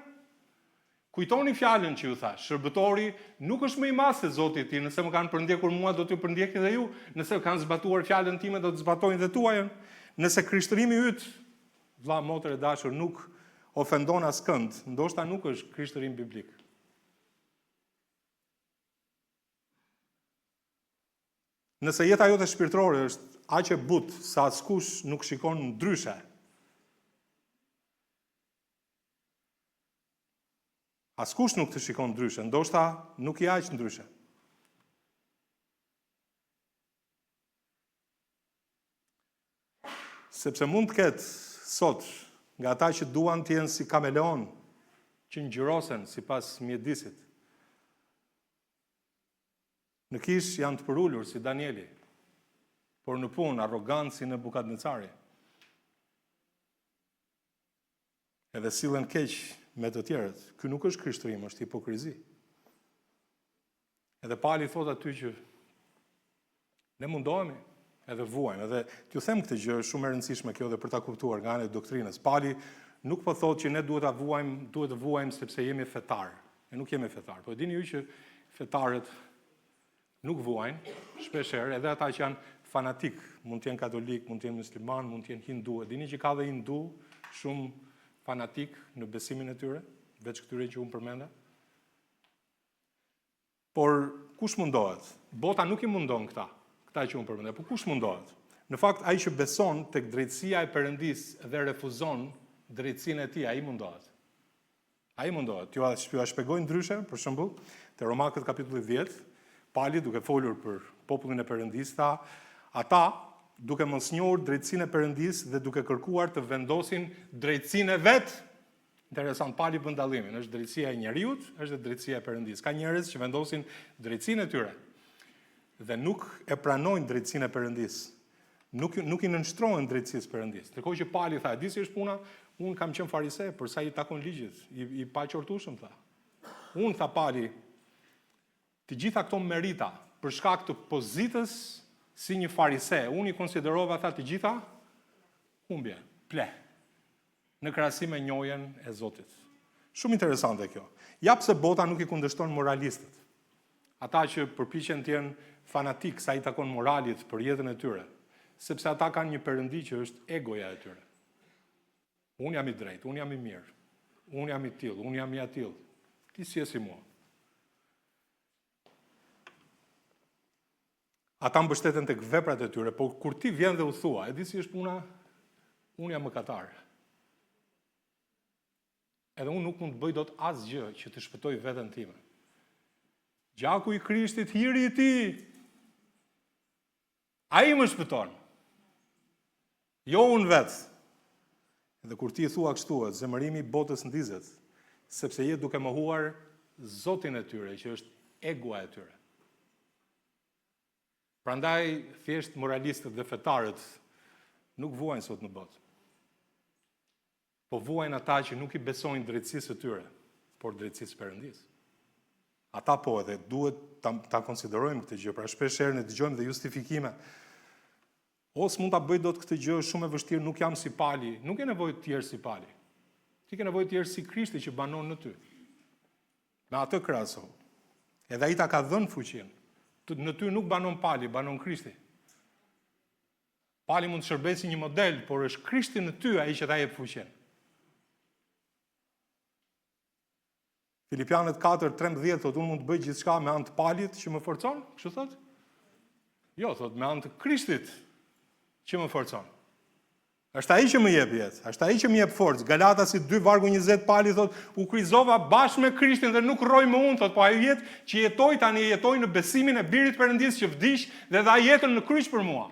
Kujtoni fjalën që ju thash, shërbëtori nuk është më i madh se Zoti i tij, nëse më kanë përndjekur mua, do t'ju përndjekni edhe ju, nëse kanë zbatuar fjalën time, do të zbatojnë dhe tuajën. Nëse krishtërimi yt, vlla, motër e dashur, nuk ofendon askënd, ndoshta nuk është krishtërim biblik. Nëse jeta jote shpirtërore është aq e butë sa askush nuk shikon ndryshe, askush nuk të shikon ndryshe, ndoshta nuk i aq ndryshe. Sepse mund të ketë sot nga ata që duan të jenë si kameleon, që ngjyrosen sipas mjedisit. Në kish janë të përullur si Danieli, por në punë arrogancë si Nebukadnecari. Edhe sillen keq me të tjerët. Ky nuk është krishtërim, është hipokrizi. Edhe Pali thot aty që ne mundohemi, edhe vuajmë, edhe t'ju them këtë gjë është shumë e rëndësishme kjo dhe për ta kuptuar nga ana e doktrinës. Pali nuk po thotë që ne duhet të vuajmë sepse jemi fetar. Ne nuk jemi fetar. Po e dini ju që fetarët nuk vuajnë, shpeshherë edhe ata që janë fanatik, mund të jenë katolik, mund të jenë musliman, mund të jenë hindu. E dini që ka dhe hindu shumë fanatik në besimin e tyre, veç këtyre që unë përmenda. Por kush mundohet? Bota nuk i mundon këta që unë përmenda, por kush mundohet? Në fakt, ai që beson tek drejtësia e Perëndis dhe refuzon drejtësinë e tij, ai mundohet. Ai mundohet. Ju a shpjegoj ndryshe, për shembull, te Romakët kapitulli 10, Pali duke folur për popullin e Perëndis tha, ata duke mos njohur drejtësinë e Perëndis dhe duke kërkuar të vendosin drejtësinë e vet. Interesant, Pali bën dallimin, është drejtësia e njeriut, është drejtësia e Perëndis. Ka njerëz që vendosin drejtësinë e tyre dhe nuk e pranojnë drejtësinë e Perëndis. Nuk i nënshtrohen drejtësisë Perëndis. Ndërkohë që Pali tha, di si është puna, unë kam qenë farise, për sa i takon ligjit, i paqortueshëm tha. Unë tha Pali, të gjitha këto merita për shkak të pozitës si një farise, unë i konsiderova tha të gjitha humbje, ple, në krahasim me njohjen e Zotit. Shumë interesante kjo. Ja pse bota nuk i kundërshton moralistët. Ata që përpiqen të jenë fanatik sa i takon moralit për jetën e tyre, sepse ata kanë një perëndi që është egoja e tyre. Unë jam i drejtë, unë jam i mirë, unë jam i tillë, unë jam i atill. Ti si je si mua? Ata mbështeten tek veprat e tyre, por kur ti vjen dhe u thua, e di si është puna, unë jam mëkatar. Edhe unë nuk mund të bëj dot asgjë që të shpëtoj veten time. Gjaku i Krishtit, hiri i tij, ai më shpëton. Jo unë vetë. Edhe kur ti thua kështu, zemërimi i botës ndizet, sepse je duke mohuar Zotin e tyre, që është egoa e tyre. Prandaj, thjesht moralistët dhe fetarët nuk vuajnë sot në botë. Po vuajnë ata që nuk i besojnë drejtësisë së tyre, por drejtësisë Perëndis. Ata po edhe duhet ta konsiderojmë këtë gjë, pra shpesh herë ne dëgjojmë dhe justifikime. Ose mund ta bëj dot këtë gjë shumë e vështirë, nuk jam si Pali, nuk e nevojë të jesh si Pali. Ti ke nevojë të jesh si Krishti që banon në ty. Me atë krahaso. Edhe ai ta ka dhënë fuqinë. Në ty nuk banon Pali, banon Krishti. Pali mund të shërbejë si një model, por është Krishti në ty ai që ta jep fuqinë. Filipianët 4:13 thotë unë mund të bëj gjithçka me anë të Palit që më forcon, kështu thotë? Jo, thotë me anë të Krishtit që më forcon. Është ai që më jep jetë, është ai që më jep forcë. Galatasit 2:20 Pali thotë u kryqëzova bashkë me Krishtin dhe nuk rroj më unë, thotë, po ai jetë që jetoj tani jetoj në besimin e Birit Perëndis që vdiq dhe dha jetën në kryq për mua.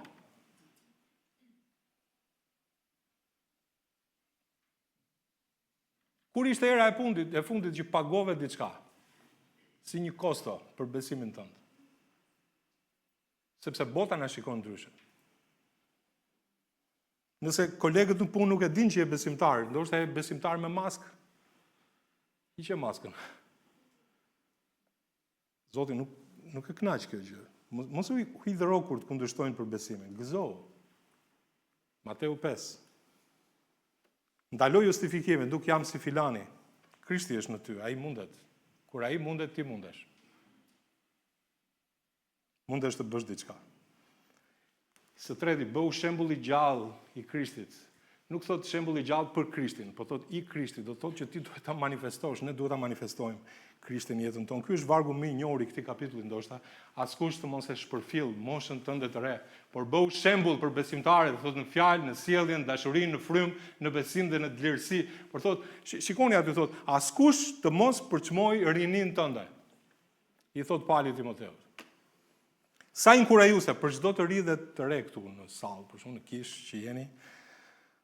Kur ishte era e fundit që pagove diçka, si një kosto për besimin tënd? Sepse bota na shikon ndryshe. Nëse kolegët në punë nuk e din që je besimtar, ndoshta je besimtar me maskë, hiqe maskën. Zoti nuk e kënaq kjo gjë. Mos u hidhëro kur të kundërshtojnë për besimin. Gëzohu. Mateu 5. Ndaloj justifikimin, duk jam si filani. Krishti është në ty, ai mundet. Kur ai mundet, ti mundesh. Mundesh të bësh diçka. Së treti, bëu shembull i gjallë i Krishtit. Nuk thot shembull i gjallë për Krishtin, po thot i Krishtit, do thot që ti duhet ta manifestosh, ne duhet ta manifestojmë Krishtin në jetën tonë. Ky është vargu më i njohur i këtij kapitulli ndoshta, askush të mos e shpërfill moshën tënde të re, por bëu shembull për besimtarët, thot në fjalë, në sjelljen, në dashurinë, në frym, në besim dhe në vlerësi. Por thot, shikoni aty thot, askush të mos përçmoj rinin tënde. I thot Pali Timoteut. Sa inkurajuese për çdo të ri dhe të re këtu në sallë, për shkak në kish që jeni,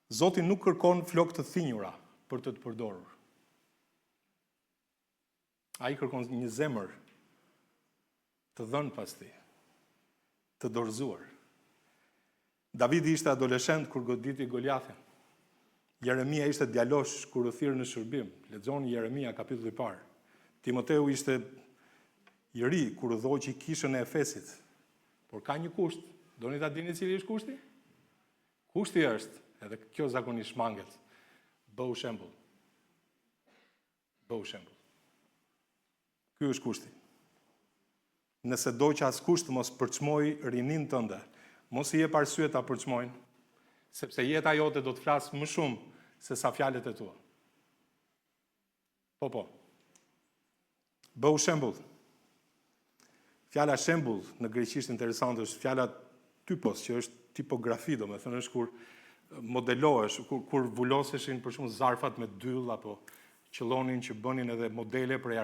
Zoti nuk kërkon flokë të thinjura për të përdorur. Ai kërkon një zemër të dhënë pas tij, të dorëzuar. Davidi ishte adoleshent kur goditi Goliathin. Jeremia ishte djalosh kur u thirr në shërbim. Lexoni Jeremia kapitulli i parë. Timoteu ishte i ri kur u dhoqi kishën e Efesit. Por ka një kusht. Doni ta dini cili është kushti? Kushti është, edhe kjo zakonisht shmanget, bëu shembull. Bëu shembull. Ky është kushti. Nëse do që askush të mos përçmoj rinin tënde, mos i jep arsye ta përçmojnë, sepse jeta jote do të flasë më shumë se sa fjalët e tua. Po. Bëu shembull. Fjala shembull në greqisht interesant është fjala typos, që është tipografi, domethënë është kur modelohesh, kur vuloseshin për shembull zarfat me dyll apo qellonin që bënin edhe modele prej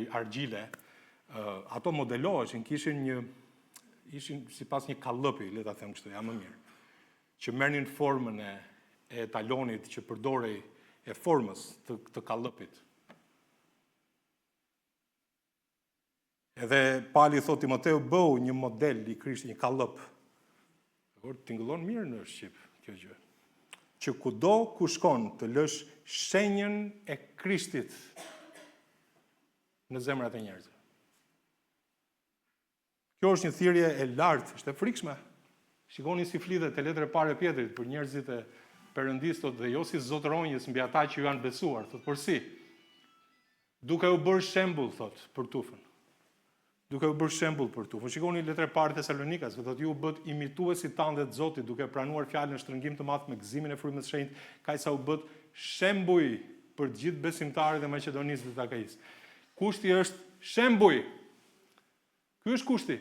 argjile. Ato modeloheshin, ishin sipas një kallëpi, le ta them kështu, ja më mirë, që merrnin formën e talonit që përdorej e formës të kallëpit. Edhe Pali thot Timoteu bëu një model i Krishtit, një kallëp. Tingëllon mirë në shqip kjo gjë. Që kudo ku shkon të lësh shenjën e Krishtit në zemrat e njerëzve. Kjo është një thirrje e lartë, është e frikshme. Shikoni si flitet te letra e parë e Pjetrit për njerëzit e Perëndis, thotë, dhe jo si zotëronjës mbi ata që janë besuar, thotë, por si? Duke u bërë shembull, thotë, për tufën. Duke u bërë shembull për tufën. Shikoni letra e parë Tesalonikas, thotë, ju u bët imituesit tanë dhe të Zotit, duke pranuar fjalën në shtrëngim të madh me gëzimin e frymës së shenjtë, kaq sa u bët shembuj për të gjithë besimtarët e Maqedonisë dhe Akajisë. Kushti është shembuj. Ky është kushti.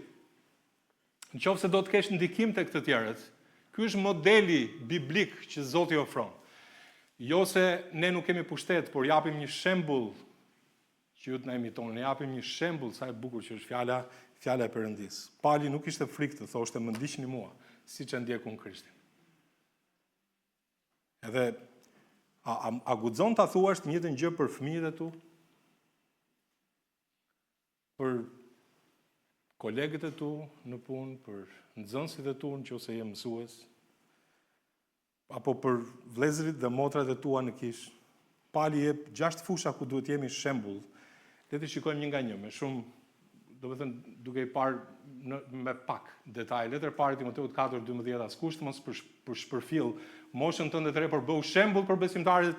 Nëse do të kesh ndikim tek të tjerët, ky është modeli biblik që Zoti ofron. Jo se ne nuk kemi pushtet, por japim një shembull që ju të na imitoni, ne japim një shembull sa e bukur që është fjala e Perëndis. Pali nuk ishte frikë të thoshte më ndiqni mua, siç e ndjekun Krishtin. Edhe a guxon ta thuash të njëjtën gjë për fëmijët e tu? Për kolegët e tu në punë, për nxënësit e tu nëse je mësues? apo për vëllezërit dhe motrat e tua në Kish, pali jep 6 fusha ku duhet jemi shembull. Le të shikojmë një nga një, me shumë, do të thënë, duke i parë me pak detaj. Letër parë Timoteut 4:12, askush mos për shpërfill moshën tënde të re, por bëu shembull për besimtarët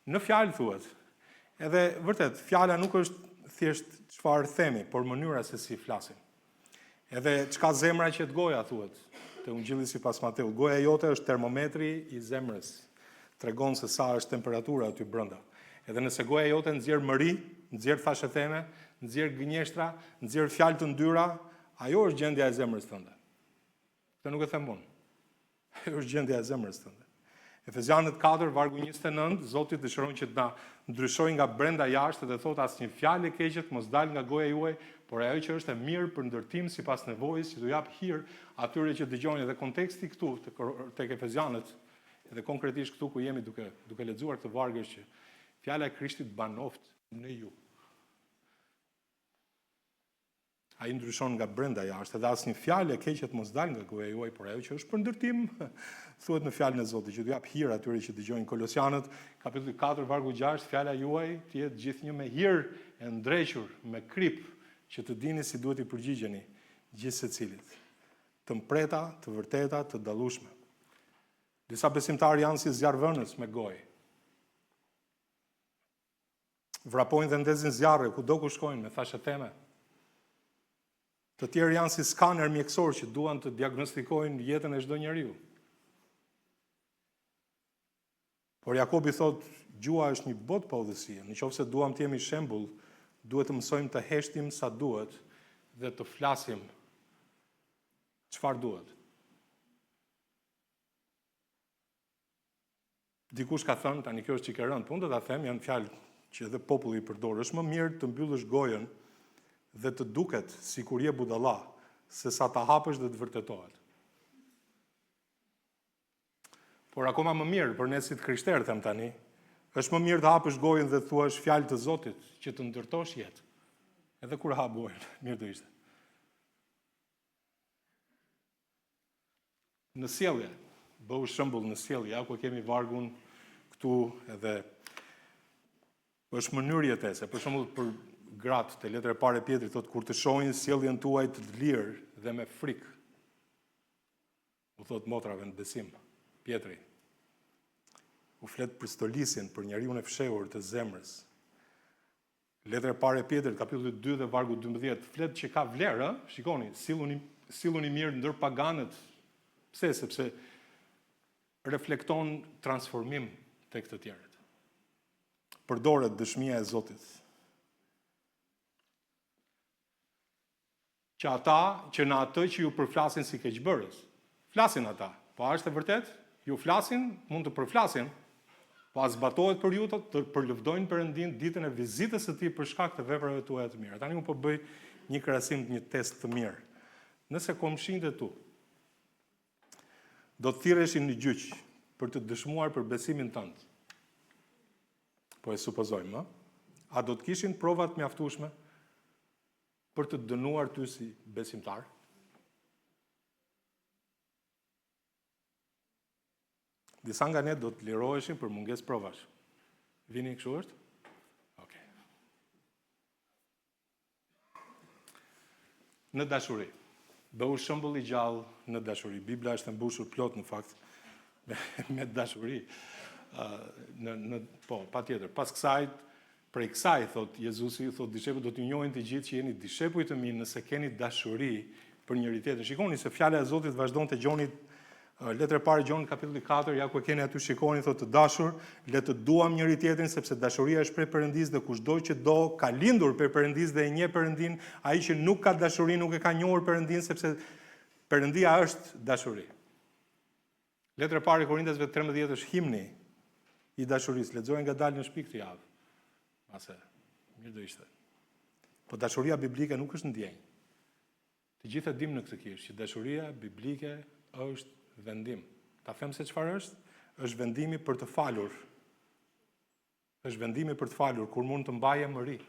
në fjalë thuhet. Edhe vërtet, fjala nuk është thjesht çfarë themi, por mënyra se si flasim. Edhe çka zemra qet goja thuhet. Te Ungjilli sipas Mateut, goja jote është termometri i zemrës. Tregon se sa është temperatura aty brenda. Edhe nëse goja jote nxjerr mëri, nxjerr thashë theme, nxjerr gënjeshtra, nxjerr fjalë të ndyra, ajo është gjendja e zemrës tënde. Këtë nuk e them unë. Ajo është gjendja e zemrës tënde. Efezianët 4, vargu 29, Zoti dëshiron që të na ndryshojë nga brenda jashtë dhe thotë asnjë fjalë e keqe mos dalë nga goja juaj, por ajo që është e mirë për ndërtim sipas nevojës, që t'u jap hir atyre që dëgjojnë. Dhe konteksti këtu tek Efezianët, edhe konkretisht këtu ku jemi duke lexuar këtë varg është që fjala e Krishtit banoft në ju. Ai ndryshon nga brenda jashtë, dhe asnjë fjalë e keqe mos dalë nga goja juaj, por ajo që është për ndërtim, thuhet në fjalën e Zotit, që t'u jap hir atyre që dëgjojnë. Kolosianët, kapitulli 4, vargu 6, fjala juaj të jetë gjithnjë me hir e ndrequr, me krip, që të dini si duhet i përgjigjeni gjithë secilit. Të mpreta, të vërteta, të dallueshme. Disa besimtarë janë si zjarrvënës me gojë. Vrapojnë dhe ndezin zjarre kudo ku shkojnë me thashë theme. Të tjerë janë si skaner mjekësor që duan të diagnostikojnë jetën e çdo njeriu. Por Jakobi thot, gjua është një botë pa udhësie. Nëse duam të jemi shembull, duhet të mësojmë të heshtim sa duhet dhe të flasim çfarë duhet. Dikush ka thënë, tani kjo është çike rënd, po unë do ta them, janë fjalë që edhe populli i përdor. Është më mirë të mbyllësh gojën dhe të duket sikur je budalla, se sa ta hapësh dhe të vërtetohet. Por akoma më mirë për ne si të krishterë, them tani, është më mirë të hapësh gojën dhe të thuash fjalë të Zotit që të ndërtosh jetë. Edhe kur hap gojën, mirë do ishte. Në sjellje, bëu shembull në sjellje, ja ku kemi vargun këtu edhe është mënyrë jetese. Për shembull për gratë, te letra e parë e Pjetrit thotë kur të shohin sjelljen tuaj të lirë dhe me frikë. U thot motrave në besim, Pjetri. U flet për stolisjen, për njeriu e fshehur të zemrës. Letra e parë e Pjetrit, kapitulli 2 dhe vargu 12, flet që ka vlerë, shikoni, silluni mirë ndër paganët. Pse? Sepse reflekton transformim tek të tjerët. Përdoret dëshmia e Zotit. Që ata, që në atë që ju përflasin si keqbërës, flasin ata, po a është e vërtet? Ju flasin, mund të përflasin, po a zbatohet për ju të përlëvdojnë Perëndin ditën e vizitës së tij për shkak të veprave tuaja të mira. Tani unë po bëj një krahasim, një test të mirë. Nëse komshinët e tu do të thirreshin në gjyq për të dëshmuar për besimin tënd, po e supozojmë, a do të kishin provat mjaftueshme për të dënuar ty si besimtar? Disa nga ne do të liroheshin për mungesë provash. Vini kështu është? Okej. Në dashuri. Bëu shembull i gjallë në dashuri. Bibla është e mbushur plot në fakt me dashuri. Po, patjetër. Pas kësaj, prej kësaj, thot Jezusi, thot dishepujt do t'ju njohin të gjithë që jeni dishepujt të mi nëse keni dashuri për njëri tjetrin. Shikoni se fjala e Zotit vazhdon te Gjonit, letra e parë Gjon kapitulli 4, ja ku e keni aty, shikoni, thot të dashur, le të duam njëri tjetrin sepse dashuria është prej Perëndis dhe kushdo që do ka lindur prej Perëndis dhe e njeh Perëndin, ai që nuk ka dashuri nuk e ka njohur Perëndin sepse Perëndia është dashuri. Letra e parë e Korintësve 13 është himni i dashurisë. Lexojë ngadalë në shtëpi këtë javë. Ase, mirë do ishte. Po dashuria biblike nuk është ndjenjë. Të gjithë e dim në këtë kishë, që dashuria biblike është vendim. Ta them se çfarë është? Është vendimi për të falur. Është vendimi për të falur kur mund të mbaje mëri.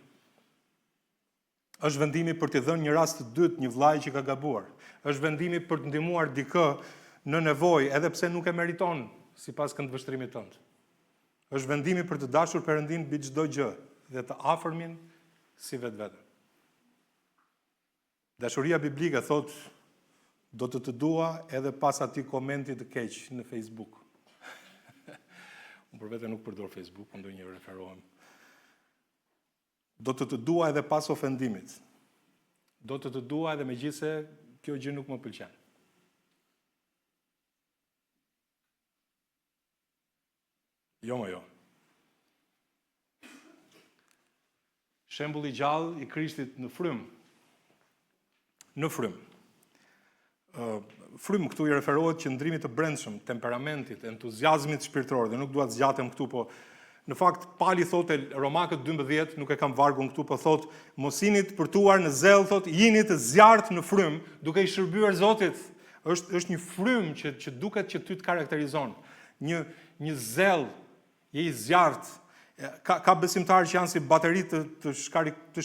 Është vendimi për të dhënë një rast të dytë një vllai që ka gabuar. Është vendimi për të ndihmuar dikë në nevojë, edhe pse nuk e meriton, sipas këndvështrimit tënd. Është vendimi për të dashur Perëndin mbi çdo gjë dhe të afërmin si vetveten. Dashuria biblike thot, do të dua edhe pas atij komenti të keq në Facebook. Unë për vete nuk përdor Facebook, po ndonjëherë referohem. Do të dua edhe pas ofendimit. Do të dua edhe megjithse kjo gjë nuk më pëlqen. Jo më jo. Shembulli gjallë i Krishtit në frym. Në frym. Frym këtu i referohet qëndrimit të brendshëm, temperamentit, entuziazmit shpirtëror, dhe nuk dua të zgjatem këtu, po në fakt Pali thotë Romakët 12, nuk e kam vargun këtu, po thotë mos jini të përtuar në zell, thotë jini të zjarrt në frym, duke i shërbyer Zotit. Është një frym që duket që ty të karakterizon. Një zell, je i zjarrt. Ka besimtarë që janë si bateri të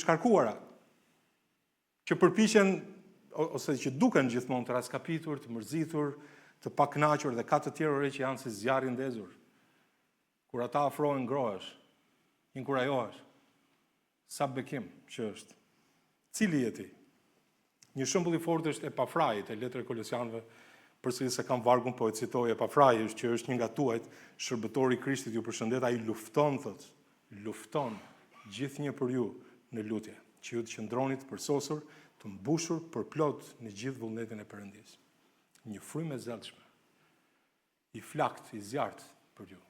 shkarkuara, që përpiqen ose që duken gjithmonë të raskapitur, të mërzitur, të pakënaqur, dhe ka të tjerë që janë si zjarri ndezur. Kur ata afrohen ngrohesh, inkurajohesh. Sa bekim që është. Cili je ti? Një shembull i fortë është Epafrai te letra e Kolosianëve, përsëri se kam vargun, po e citoj. Epafrai që është një nga tuajt, shërbëtori i Krishtit, ju përshëndet, ai lufton, thot, lufton gjithnjë për ju në lutje, që ju të qëndronit përsosur, të mbushur për plot në gjithë vullnetin e Perëndis. Një frym e zellshme, i flakt, i zjarrt për ju.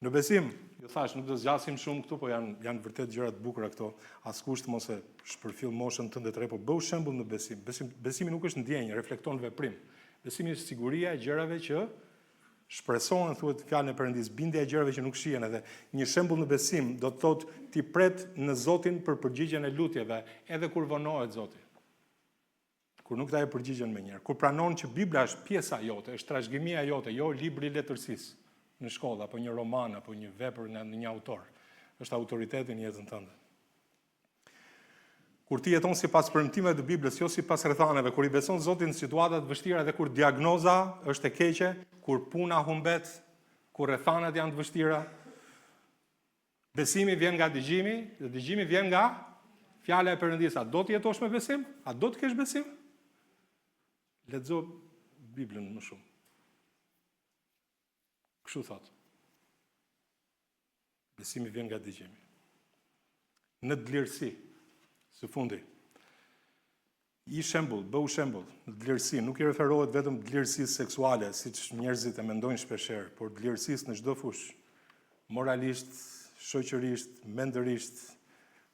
Në besim, ju thash, nuk do zgjasim shumë këtu, po janë vërtet gjëra të bukura këto. Askush të mos e shpërfill moshën tënde të re, po bëu shembull në besim. Besimi nuk është ndjenjë, reflekton veprim. Besimi është siguria e gjërave që shpresohen, thuhet fjalën e Perëndis, bindja e gjërave që nuk shihen. Edhe një shembull në besim do të thotë ti pret në Zotin për përgjigjen e lutjeve, edhe kur vonohet Zoti. Kur nuk ta e përgjigjen menjëherë. Kur pranon që Bibla është pjesa jote, është trashëgimia jote, jo libri i letërsisë në shkollë, apo një roman, apo një vepër në një autor. Është autoriteti në jetën tënde. Kur ti jeton sipas premtimeve të Biblës, jo sipas rrethanave, kur i beson Zotin në situata të vështira, dhe kur diagnoza është e keqe, kur puna humbet, kur rrethanat janë të vështira, besimi vjen nga dëgjimi, dhe dëgjimi vjen nga fjala e Perëndisë. A do të jetosh me besim? A do të kesh besim? Lexo Biblën më shumë. Kështu thot. Besimi vjen nga dëgjimi. Në dlirësi, së fundi. Bëu shembull, në dlirësi, nuk i referohet vetëm dlirësisë seksuale, siç njerëzit e mendojnë shpeshherë, por dlirësisë në çdo fushë. Moralisht, shoqërisht, mendërisht,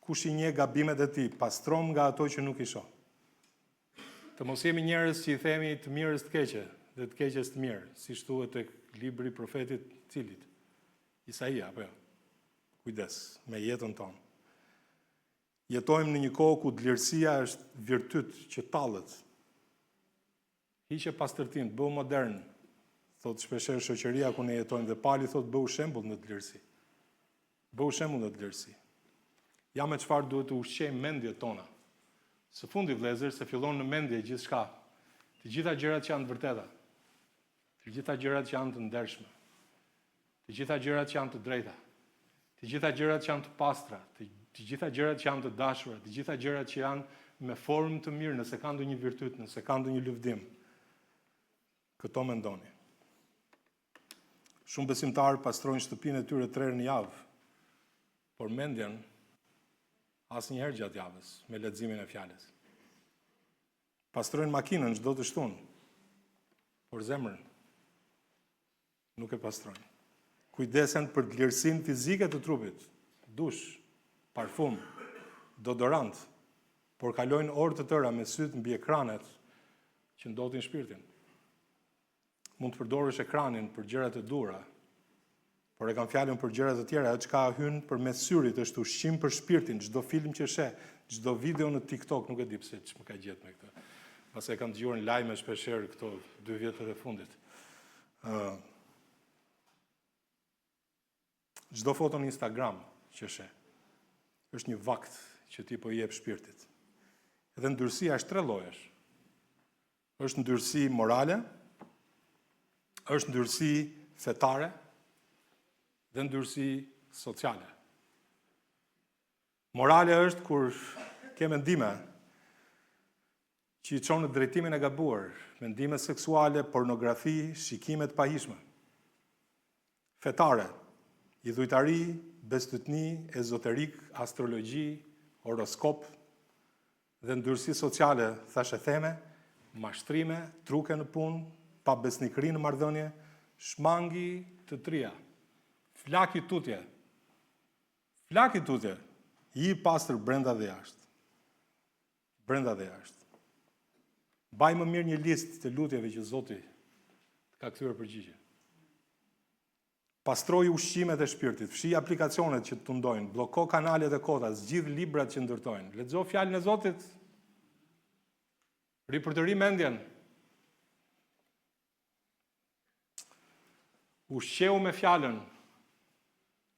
kush i njeh gabimet e tij, pastrom nga ato që nuk i shoh. Të mos jemi njerëz që i themi të mirës të keqe dhe të keqes të mirë, siç thuhet tek libri i profetit cilit? Isaia, apo jo? Kujdes me jetën tonë. Jetojmë në një kohë ku dlirësia është virtyt që tallet. Hiqe pastërtinë, bëu modern, thot shpeshherë shoqëria ku ne jetojmë, dhe Pali thot bëu shembull në dlirësi. Bëu shembull në dlirësi. Ja me çfarë duhet të ushqejmë mendjet tona. Së fundi, vëllezër, se fillon në mendje gjithçka. Të gjitha gjërat që janë të vërteta. Të gjitha gjërat që janë të ndershme. Të gjitha gjërat që janë të drejta. Të gjitha gjërat që janë të pastra. Të gjitha gjërat që janë të dashura, të gjitha gjërat që janë me formë të mirë, nëse kanë ndonjë virtyt, nëse kanë ndonjë lëvdim. Këto mendoni. Shumë besimtarë pastrojnë shtëpinë e tyre 3 herë në javë, por mendjen asnjëherë gjatë javës me leximin e fjalës. Pastrojnë makinën çdo të shtunë, por zemrën nuk e pastrojnë. Kujdesen për vlerësinë fizike të trupit, dush, parfum, deodorant, por kalojnë orë të tëra me sytë mbi ekranet që ndotin shpirtin. Mund të përdorësh ekranin për gjërat e dura, por e kam fjalën për gjërat e tjera, ajo çka hyn përmes syrit është ushqim për shpirtin, çdo film që sheh, çdo video në TikTok, nuk e di pse ç'më ka gjetë me këtë. Pasi e kam dëgjuar në lajme shpeshherë këto 2 vjetët e fundit. Çdo foto në Instagram që sheh është një vakt që ti po i jep shpirtit. Edhe ndyrësia është 3 llojesh. Është ndyrësi morale, është ndyrësi fetare dhe ndyrësi sociale. Morale është kur ke mendime që i çonë në drejtimin e gabuar, mendime seksuale, pornografi, shikime të pahishme. Fetare, idhujtari, bestytni, ezoterik, astrologji, horoskop dhe ndyrësi sociale, thashe theme, mashtrime, truke në punë, pa besnikëri në marrëdhënie, shmangi të trija, flaki tutje, i pastër brenda dhe jashtë. Brenda dhe jashtë. Baj më mirë një listë të lutjeve që Zoti ka kthyer përgjigje. Pastroj ushqimet e shpirtit, fshi aplikacionet që të tundojnë, bloko kanalet e kota, zgjidh librat që ndërtojnë, lexo fjalën e Zotit, ripërtëri mendjen, ushqeu me fjalën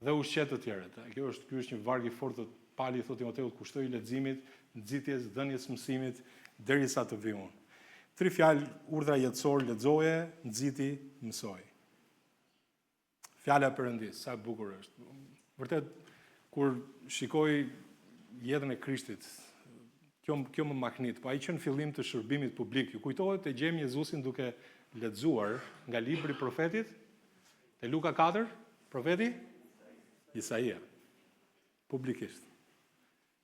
dhe ushqet të tjerët. Ky është një varg i fortë të Pali, thotë Timoteut, kushtoi leximit, nxitjes, dhënies mësimit derisa të vi unë. 3 fjalë urdhra jetësor, lexoje, nxiti, mësoj. Fjala e Perëndis, sa e bukur është. Vërtet, kur shikoj jetën e Krishtit, kjo më maknit, po ai që në fillim të shërbimit publik, ju kujtohet e gjejmë Jezusin duke lexuar nga libri i profetit, te Luka 4, profeti Isaia, publikisht.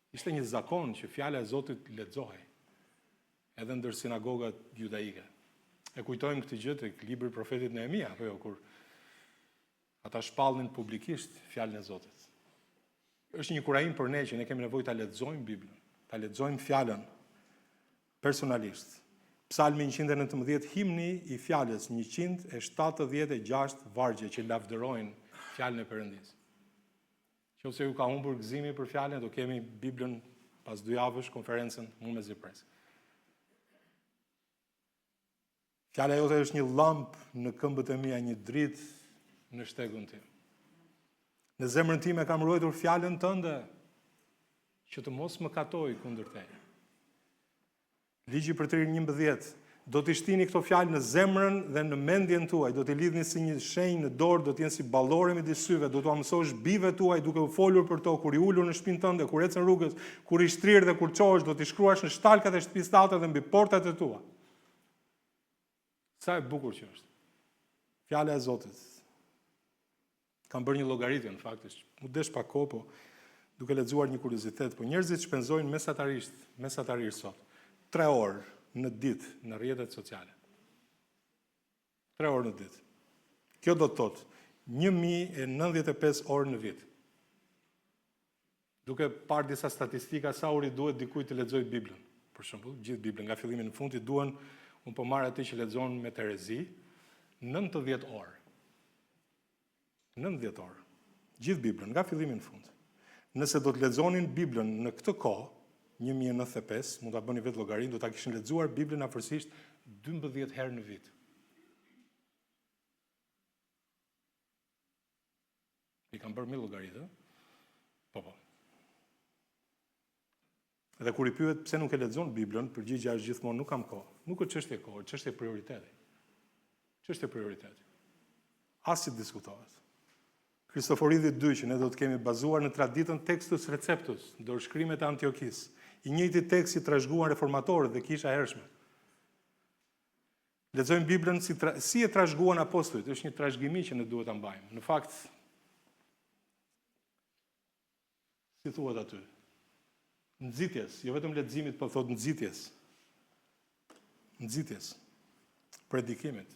Ishte një zakon që fjala e Zotit lexohej edhe ndër sinagogat judaike. E kujtojmë këtë gjë tek libri i profetit Nehemia, apo jo, kur ata shpallnin publikisht fjalën e Zotit. Është një kurajim për ne që ne kemi nevojë ta lexojmë Biblën, ta lexojmë fjalën personalisht. Psalmi 119, himni i fjalës 176 vargje që lavdërojnë fjalën e Perëndisë. Nëse ju ka humbur gëzimi për fjalën, do kemi Biblën pas 2 javësh, konferencën, unë me zipres. Fjala jote është një llampë në këmbët e mia, një dritë në shtegun tim. Në zemrën time kam ruajtur fjalën tënde, që të mos më katoj kundër teje. Ligji për të rinj 11, do t'i shtini këto fjalë në zemrën dhe në mendjen tuaj, do t'i lidhni si një shenjë në dorë, do t'jenë si ballore midis syve, do t'u mësosh bijve tuaj duke u folur për to, kur i ulur në shtëpinë tënde, kur ecën rrugës, kur i shtrirë dhe kur çohesh, do t'i shkruash në shtalkat e shtëpisë tate dhe mbi portat e tua. Sa e bukur që është. Fjala e Zotit. Kam bërë një llogaritje në fakt, mu desh pa kohë, po duke lexuar një kuriozitet, po njerëzit shpenzojnë mesatarisht sot 3 orë në ditë në rrjetet sociale. 3 orë në ditë. Kjo do të thotë 1095 orë në vit. Duke parë disa statistika, sa uri duhet dikujt të lexojë Biblën. Për shembull, gjithë Biblën nga fillimi në fund i duhen, unë po marr atë që lexon me terezi, 90 orë. 90 orë. Gjithë Biblën nga fillimi në fund. Nëse do të lexonin Biblën në këtë kohë, 1095, mund ta bëni vetë llogarinë, do ta kishin lexuar Biblën afërsisht 12 herë në vit. I kam bërë mi llogaritë, po. Dhe kur i pyet pse nuk e lexon Biblën, përgjigjja është gjithmonë nuk kam kohë. Nuk është çështje kohë, çështje prioriteti. Çështje prioriteti. As si diskutohet. Kristoforidi 2, që ne do të kemi bazuar në traditën Textus Receptus, dorëshkrimet e Antiokisë, i njëjti tekst si trashëguan reformatorët dhe kisha hershme. Lexojmë Biblën si e trashëguan apostujt, është një trashëgimi që ne duhet ta mbajmë. Në fakt, si thuhet aty? Nxitjes, jo vetëm leximit, po thotë nxitjes. Nxitjes. Predikimit.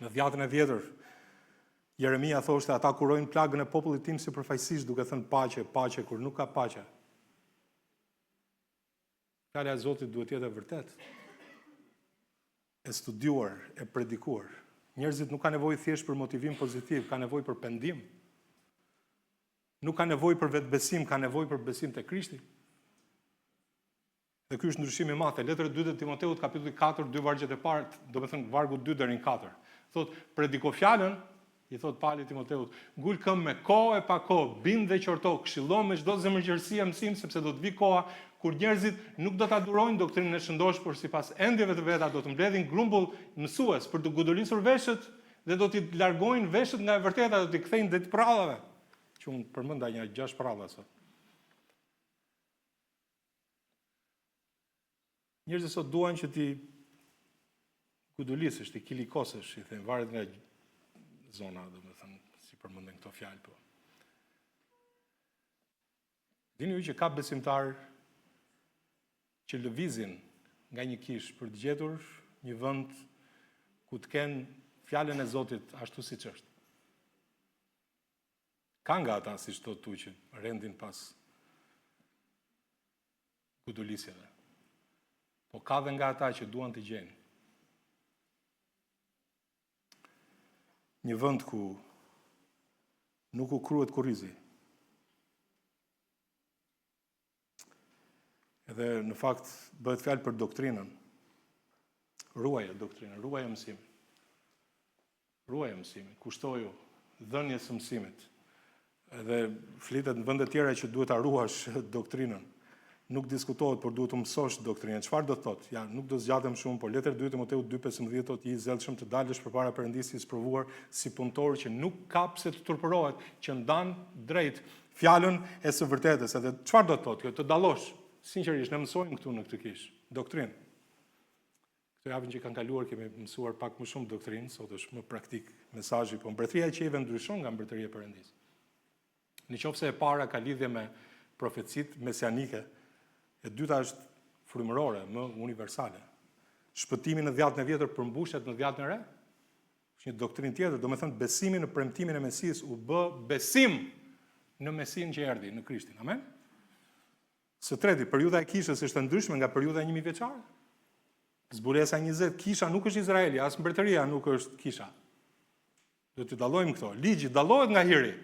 Në Dhjatën e Vjetër, Jeremia thoshte, ata kurojnë plagën e popullit tim si përfaqësisht duke thënë paqe, paqe kur nuk ka paqe. Fjala e Zotit duhet jetë e vërtet, e studiuar, e predikuar. Njerëzit nuk kanë nevojë thjesht për motivim pozitiv, kanë nevojë për pendim. Nuk kanë nevojë për vetbesim, kanë nevojë për besim te Krishti. Dhe ky është ndryshimi i madh. Letra e dytë e Timoteut, kapitulli 4, 2 vargjet e parë, do të thënë vargu 2 deri në 4. Thotë, prediko fjalën, I thot Pali Timoteut, ngul këm me kohë e pa kohë, bind dhe qorto, këshillo me çdo zemërqërsi e mësim, sepse do të vi koha kur njerëzit nuk do ta adhurojnë doktrinën e shëndosh, por sipas endjeve të veta do të mbledhin grumbull mësues për të godolisur veshët dhe do t'i largojnë veshët nga e vërteta, do t'i kthejnë det prallave. Që unë përmenda një 6 pralla sot. Njerëzit sot duan që ti godolisësh, ti kilikosësh, i thënë, varet nga zona, domethënë, si përmenden këto fjalë po. Dini ju që ka besimtar që lëvizin nga një kish për të gjetur një vend ku të kenë fjalën e Zotit ashtu siç është. Ka nga ata, siç thot tu, që rendin pas godolisjeve. Po ka dhe nga ata që duan të gjenë një vend ku nuk u kruhet kurrizi. Edhe në fakt bëhet fjalë për doktrinën. Ruaje doktrinën, ruaje mësimin. Ruaje mësimin, kushtoju dhënjes së mësimit. Edhe flitet në vende tjera që duhet ta ruash doktrinën. Nuk diskutohet, por duhet të mësosh doktrinën. Çfarë do të thotë? Ja, nuk do zgjatem shumë, por letër 2 Timoteut 2:15 thotë i zellshëm të dalësh përpara Perëndisë i provuar si punëtor që nuk ka pse të turpërohet, që ndan drejt fjalën e së vërtetës. Edhe çfarë do të thotë kjo? Të dallosh. Sinqerisht, ne mësojmë këtu në këtë kish, doktrinë. Këtë javën që kanë kaluar kemi mësuar pak më shumë doktrinë, sot është më praktik mesazhi, po mbretëria e qiejve ndryshon nga mbretëria e Perëndisë. Nëse e para ka lidhje me profecitë mesianike, e dyta është frymërore, më universale. Shpëtimi në dhjatën e vjetër përmbushet në dhjatën e re? Është një doktrinë tjetër, domethënë besimi në premtimin e Mesisë u bë besim në Mesin që erdhi, në Krishtin. Amen. Së treti, periudha e kishës është ndryshme nga periudha e 1000 vjeçare. Zbulesa 20, kisha nuk është Izraeli, as mbretëria nuk është kisha. Do të dallojmë këto. Ligji dallohet nga hiri.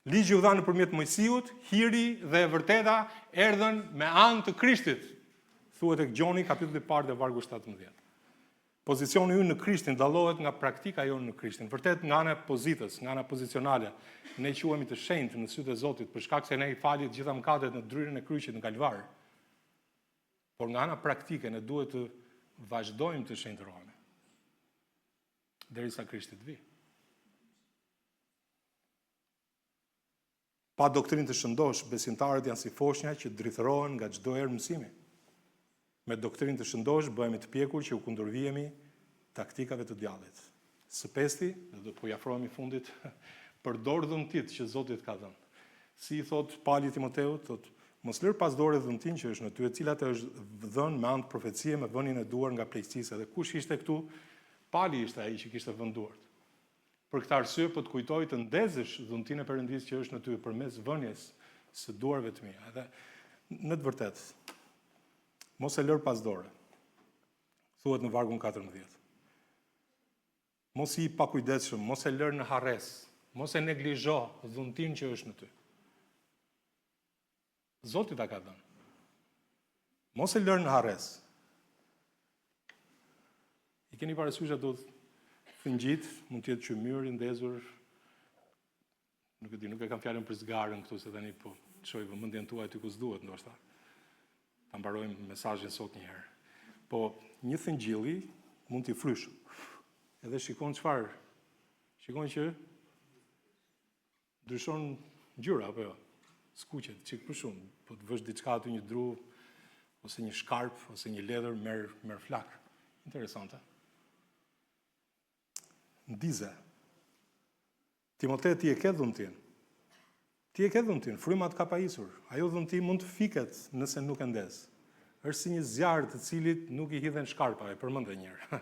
Ligji u dha nëpërmjet Mojsiut, hiri dhe e vërteta erdhën me anë të Krishtit. Thuhet tek Gjoni kapitulli 1 dhe vargu 17. Pozicioni ynë në Krishtin dallohet nga praktika jonë në Krishtin. Vërtet nga ana e pozitës, nga ana pozicionale, ne quhemi të shenjtë në sytë e Zotit për shkak se ne i falit gjitha mëkatet në dryrin e kryqit në Kalvar. Por nga ana praktike ne duhet të vazhdojmë të shenjtërohemi derisa Krishti të vijë. Pa doktrinë të shëndosh, besimtarët janë si foshnja që drithërohen nga çdo erë mësimi. Me doktrinë të shëndosh bëhemi të pjekur që u kundërvihemi taktikave të djallit. Së pesti, dhe do të po afrohemi fundit, përdor dhëmtit që Zoti ka dhënë. Si i thot Pali Timoteut, thot, mos lër pas dore dhëmtin që është në ty, e cilat është dhënë me anë të profecie me vënien e duar nga pleqësia. Dhe kush ishte këtu? Pali ishte ai që kishte vënë duart. Për këtë arsye po të kujtoj të ndezësh dhëmtinë e Perëndisë që është në ty përmes vënies së duarve të mia. Edhe në të vërtetë, mos e lër pas dore. Thuhet në vargun 14. Mos i pakujdesshëm, mos e lër në harres, mos e neglizho dhuntin që është në ty. Zoti ta ka dhënë. Mos e lër në harres. I keni parasysh ato fëngjit, mund të jetë qymyr i ndezur, nuk e di, nuk e kam fjalën për zgarën këtu se tani po çoj vëmendjen tuaj aty ku s'duhet ndoshta. Ta mbarojmë mesazhin sot një herë. Po një thëngjilli mund t'i frysh. Edhe shikon çfarë? Shikon që ndryshon ngjyra apo jo? Skuqet çik më shumë. Po të vësh diçka aty një dru ose një shkarp ose një letër merr flak. Interesante. Ndize. Timotej ti e ke dhuntin. Ti e ke dhuntin, frymat ka pajisur. Ajo dhunti mund të fiket nëse nuk e ndez. Është si një zjarr të cilit nuk i hidhen shkarpa, e përmend edhe një herë.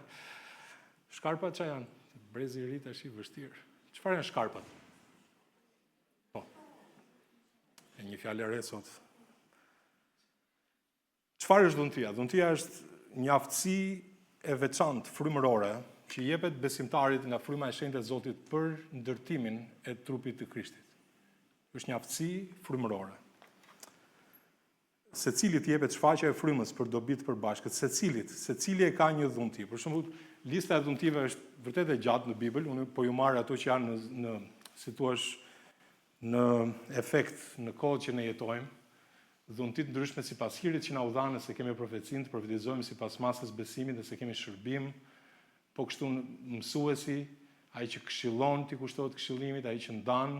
Shkarpat çfarë janë? Brezi i ri tash i vështirë. Çfarë janë shkarpat? Po. E një fjalë e re sot. Çfarë është dhuntia? Dhuntia është një aftësi e veçantë frymërore që jepet besimtarit nga fryma e shenjtë e Zotit për ndërtimin e trupit të Krishtit. Është një aftësi frymërore. secili të jepet shfaqja e frymës për dobi të përbashkët, secili e ka një dhunti. Për shembull, lista e dhuntive është vërtet e gjatë në Bibël, unë po ju marr ato që janë në si thua në efekt në kohën që ne jetojmë. Dhuntit ndryshme sipas hirit që na u dhanë se kemi profecinë, të profetizojmë sipas masës besimit dhe se kemi shërbim, po kështu mësuesi, ai që këshillon ti kushtohet këshillimit, ai që ndan,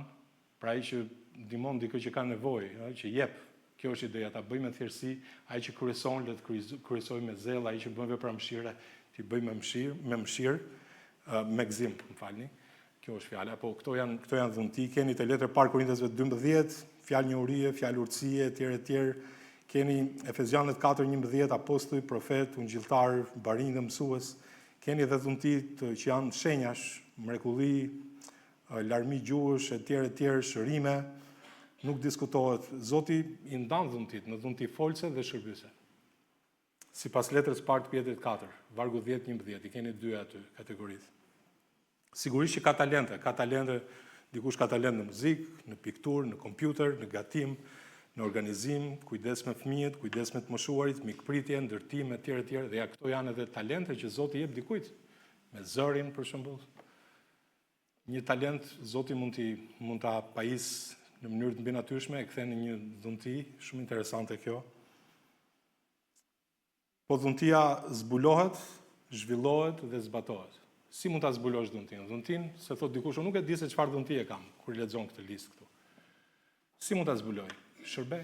pra ai që ndihmon dikë që ka nevojë, ai që jep. Kjo është ideja, ta bëjmë me thjeshtësi, ai që kryeson le të kryesoj me zell, ai që bën vepra mëshire, ti bëj me mëshirë, me gzim, më falni. Kjo është fjala, po këto janë dhunti. Keni te letra parë Korintësve 12, fjalë njohurie, fjalë urtësie, etj. Keni Efezianët 4:11, apostull, profet, ungjilltar, barinj dhe mësues. Keni edhe dhunti që janë shenjash, mrekulli, larmi gjuhësh, etj, shërime. Nuk diskutohet. Zoti i ndan dhuntit në dhunti folse dhe shërbyese. Sipas letrës parë të Pjetrit 4, vargu 10-11, i keni dy aty kategoritë. Sigurisht që ka talente, dikush ka talent në muzikë, në pikturë, në kompjuter, në gatim, në organizim, kujdes me fëmijët, kujdes me të moshuarit, mikpritje, ndërtim, etj. Dhe ja këto janë edhe talente që Zoti jep dikujt, me zërin për shembull. Një talent Zoti mund ta pajis në mënyrë të mbi natyrshme, e kthen në një dhunti, shumë interesante kjo. Po dhuntia zbulohet, zhvillohet dhe zbatohet. Si mund ta zbulosh dhuntin? Dhuntin, se thot dikush, unë nuk e di se çfarë dhunti e kam kur lexon këtë listë këtu. Si mund ta zbuloj? Shërbe.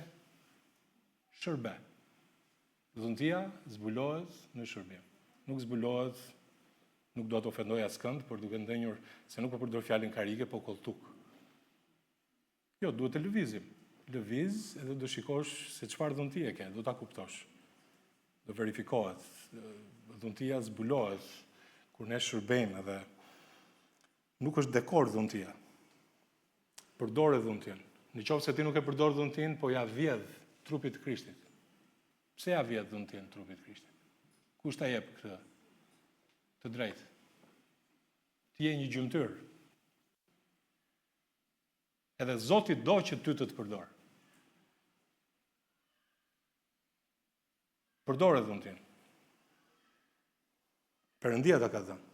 Dhuntia zbulohet në shërbim. Nuk zbulohet, nuk do të ofendoj askënd, por duke ndenjur se nuk po përdor fjalën karike, po kolltuk. Jo, duhet të lëvizim. Lëviz edhe do shikosh se çfarë dhunti e ke, do ta kuptosh. Do verifikohet. Dhuntia zbulohet kur ne shërbejmë edhe nuk është dekor dhuntia. Përdore dhuntin. Në qoftë se ti nuk e përdor dhuntin, po ja vjedh trupit të Krishtit. Pse ja vjedh dhuntin trupit të Krishtit? Kush ta jep këtë? Të drejtë. Ti je një gjymtyr. Edhe Zoti do që ty të përdor. Përdore dhuntin. Perëndia ta ka dhënë.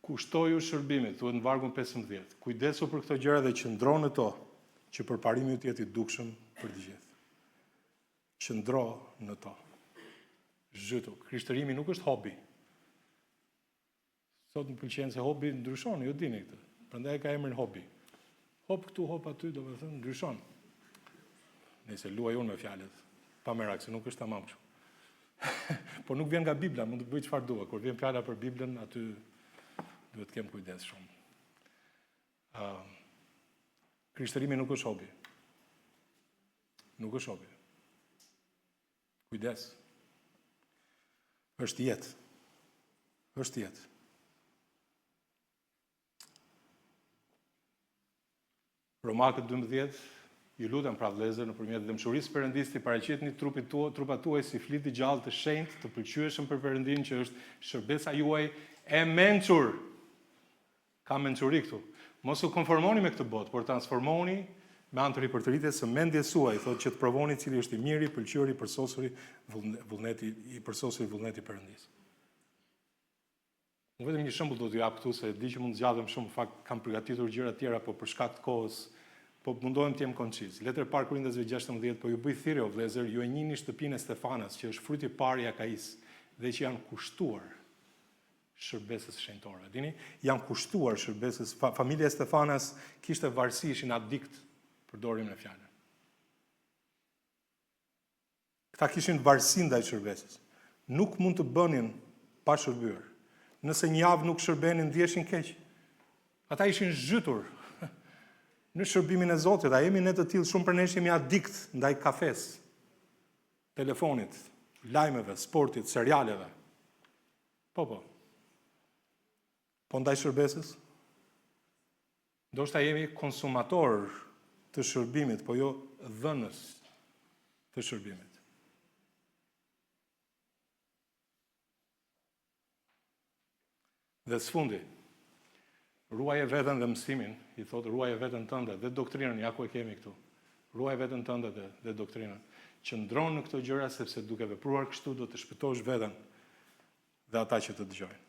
Kushtoju shërbimit, thuhet në vargun 15. Kujdesu për këto gjëra dhe qëndro në to, që përparimi ju të jetë i dukshëm për të gjithë. Qëndro në to. Zhytu. Krishtërimi nuk është hobi. Sot më pëlqen se hobi ndryshon, ju dini këtë. Prandaj ka emrin hobi. Hop këtu, hop aty, domethënë ndryshon. Nëse luaj unë me fjalët. Pa merak, se nuk është tamam kështu. Po nuk vjen nga Bibla, mund të bëj çfarë dua. Kur vjen fjala për Biblën, aty duhet të kem kujdes shumë. Krishtërimi nuk është hobi. Nuk është hobi. Kujdes. Është jetë. Është jetë. Romakët 12, ju lutem pra vëllezër, nëpërmjet dëmshurisë së Perëndisë ti paraqitni trupat tuaj si flit i gjallë të shenjtë, të pëlqyeshëm për Perëndin që është shërbesa juaj e mençur. Ka mençuri këtu. Mos u konformoni me këtë botë, por transformoni me anë të ripërtëritjes së mendjes suaj, thotë që të provoni cili është i miri, i pëlqyeri, i përsosuri vullneti i Perëndisë. Unë vetëm një shembull do t'ju jap këtu se di që mund të zgjatëm shumë, në fakt kam përgatitur gjëra të tjera, po për shkak të kohës, po mundohem të jem konciz. Letër parë Korintësve 16, po ju bëj thirrje o vëllezër, ju e njihni shtëpinë e Stefanas, që është fruti i parë i Akais, dhe që janë kushtuar shërbesës shenjtore. Dini, janë kushtuar shërbesës. Familja e Stefanas kishte varësi, ishin adikt, përdorim në fjalën. Këta kishin varësi ndaj shërbesës. Nuk mund të bënin pa shërbyer. Nëse një javë nuk shërbenin, ndjeshin keq. Ata ishin zhytur në shërbimin e Zotit. A jemi ne të tillë, shumë për ne jemi adikt ndaj kafes, telefonit, lajmeve, sportit, serialeve. Po. Po ndaj shërbesës? Ndoshta jemi konsumator të shërbimit, po jo dhënës të shërbimit. Dhe sfundi, ruaje veten dhe mësimin, i thotë ruaje veten tënde dhe doktrinën, ja ku e kemi këtu. Ruaje veten tënde dhe doktrinën. Qëndron në këto gjëra sepse duke vepruar kështu do të shpëtosh veten dhe ata që të dëgjojnë.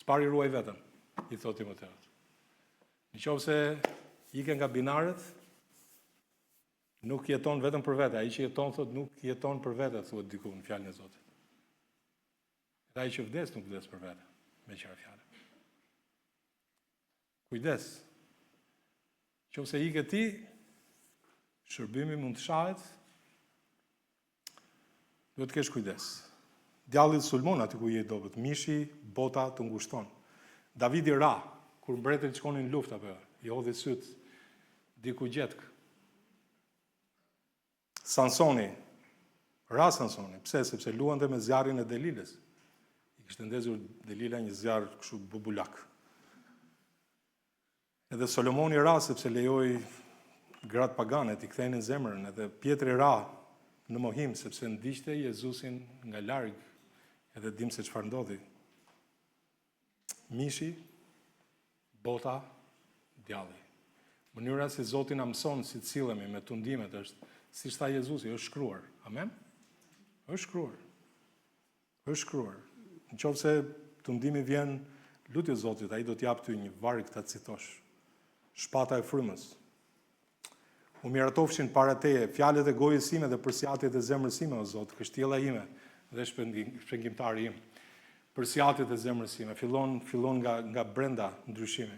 S'pari ruaj veten, i thotë Timoteut. Nëse ike nga binarët, nuk jeton vetëm për vete. Ai që jeton, thot, nuk jeton për vete, thuhet diku në fjalën e Zotit. Dhe ai që vdes, nuk vdes për vete, me qëra fjalë. Kujdes. Nëse ike ti, shërbimi mund të shahet, duhet të kesh kujdes. Djalli sulmon aty ku je i dobët, mishi bota të ngushton. Davidi ra, kur mbretërit shkonin në luftë apo, i hodhi syt diku gjetkë. Sansoni, Sansoni, pse? Sepse luante me zjarrin e Delilës. I kishte ndezur Delila një zjarr kështu bubulak. Edhe Solomoni ra sepse lejoi gratë pagane t'i kthejnë në zemrën, edhe Pietri ra në mohim sepse ndiqte Jezusin nga larg, edhe dim se çfarë ndodhi. Mishi, bota, djalli. Mënyra se Zoti na mëson si të sillemi me tundimet është si tha Jezusi, është shkruar. Amen? Është shkruar. Është shkruar. Nëse tundimi vjen, lutje Zotit, ai do t'jap ty një varg ta citosh. Shpata e frymës. U miratofshin para teje fjalët e gojës sime dhe përsjatjet e zemrës sime, o Zot, kështjella ime dhe shpengimtari im. Përsjatjet e zemrës sime fillon nga brenda ndryshimi.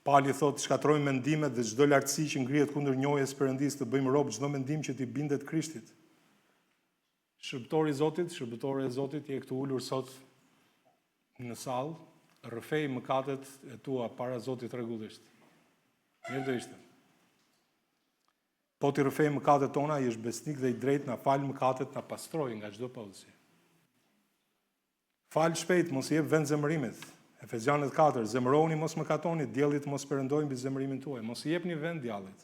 Pali thot, shkatrojmë mendimet dhe çdo lartësi që ngrihet kundër njohjes Perëndis, të bëjmë rob çdo mendim që t'i bindet Krishtit. Shërbëtori e Zotit, je këtu ulur sot në sallë, rrëfej mëkatet e tua para Zotit rregullisht. Mirë do ishte. Po ti rrëfej mëkatet tona, jesh besnik dhe i drejt, na fal mëkatet, na pastroj nga çdo pallësi. Fal shpejt, mos i jep vend zemërimit. Efezianët 4, zemëroni mos mëkatoni, diellit mos perëndojnë mbi zemërimin tuaj. Mos i jepni vend djallit.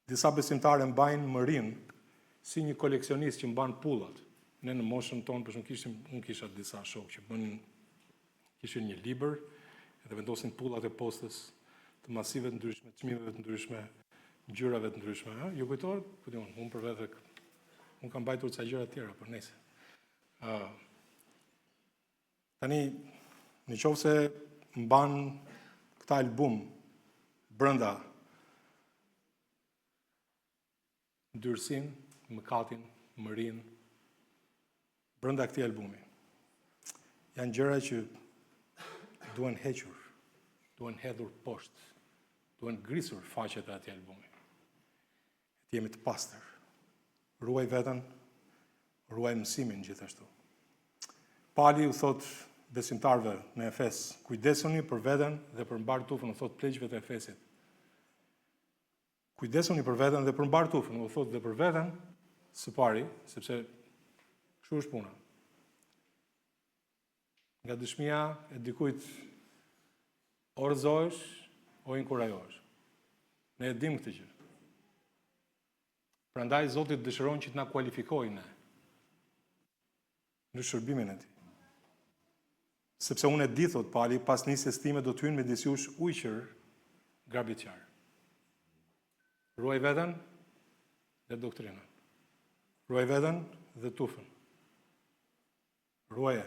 Disa besimtarë mbajnë mërin si një koleksionist që mban pullat. Ne në moshën tonë, për shembull, unë kisha disa shokë që kishin një libër edhe vendosin pullat e postës të masive të ndryshme, të çmimeve të ndryshme, ngjyrave të ndryshme. Ju kujtohet? Unë për vetë, unë kam mbajtur ca gjëra të tjera, por nëse. Tani, nëse mban këta album brenda ndyrsin, mëkatin, mërin, brenda këtij albumi. Janë gjëra që duhen hequr, duhen hedhur poshtë, duhen grisur faqet e atij albumi. Të jemi të pastër. Ruaj veten, ruaj mësimin gjithashtu. Pali u thot besimtarve në Efes, kujdesuni për veten dhe për mbar tufën, u thot pleqjve të Efesit. Kujdesuni për veten dhe për mbar tufën, u thot dhe për veten së pari, sepse kështu është puna. Nga dëshmia e dikujt o rëzohesh, o inkurajohesh. Ne e dim këtë gjë. Prandaj Zoti dëshiron që të na kualifikojë ne në shërbimin e tij. Sepse unë e di, thot Pali, pas nisjes time do të hynë me disjush ujqër grabitqar. Ruaj veten dhe doktrinën. Ruaj veten dhe tufën. Ruaje.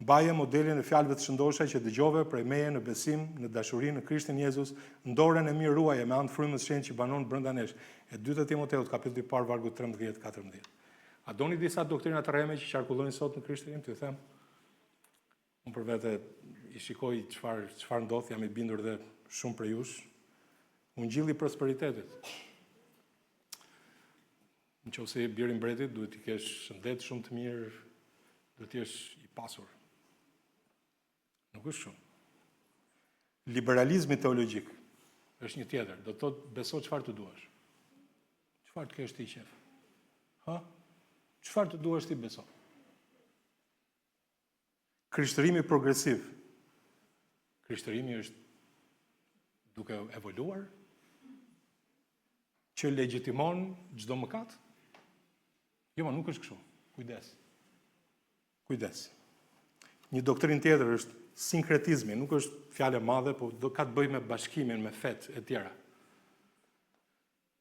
Mbaje modelin e fjalëve të shëndoshta që dëgjove prej meje në besim, në dashuri në Krishtin Jezus, në dorën e mirë ruaje me anë të frymës shenjtë që banon brenda nesh. E dyta Timoteut, kapitulli i parë, vargu 13-14. A doni disa doktrina të rreme që qarkullojnë sot në Krishtin, t'ju them? Unë për vete i shikoj çfarë ndodh, jam i bindur dhe shumë për jush. Unë gjilli prosperitetit. Nëse je biri i mbretit, duhet të kesh shëndet shumë të mirë, duhet të jesh i pasur. Nuk është shumë. Liberalizmi teologjik është një tjetër. Do të thotë beso çfarë të duash. Çfarë të kesh ti qef? Çfarë të duash ti beso? Krishtërimi progresiv. Krishtërimi është duke evoluar, që legjitimon çdo mëkat? Jo, nuk është kështu. Kujdes. Kujdes. Një doktrinë tjetër është sinkretizmi, nuk është fjalë e madhe, po ka të bëjë me bashkimin, me fetë e tjera.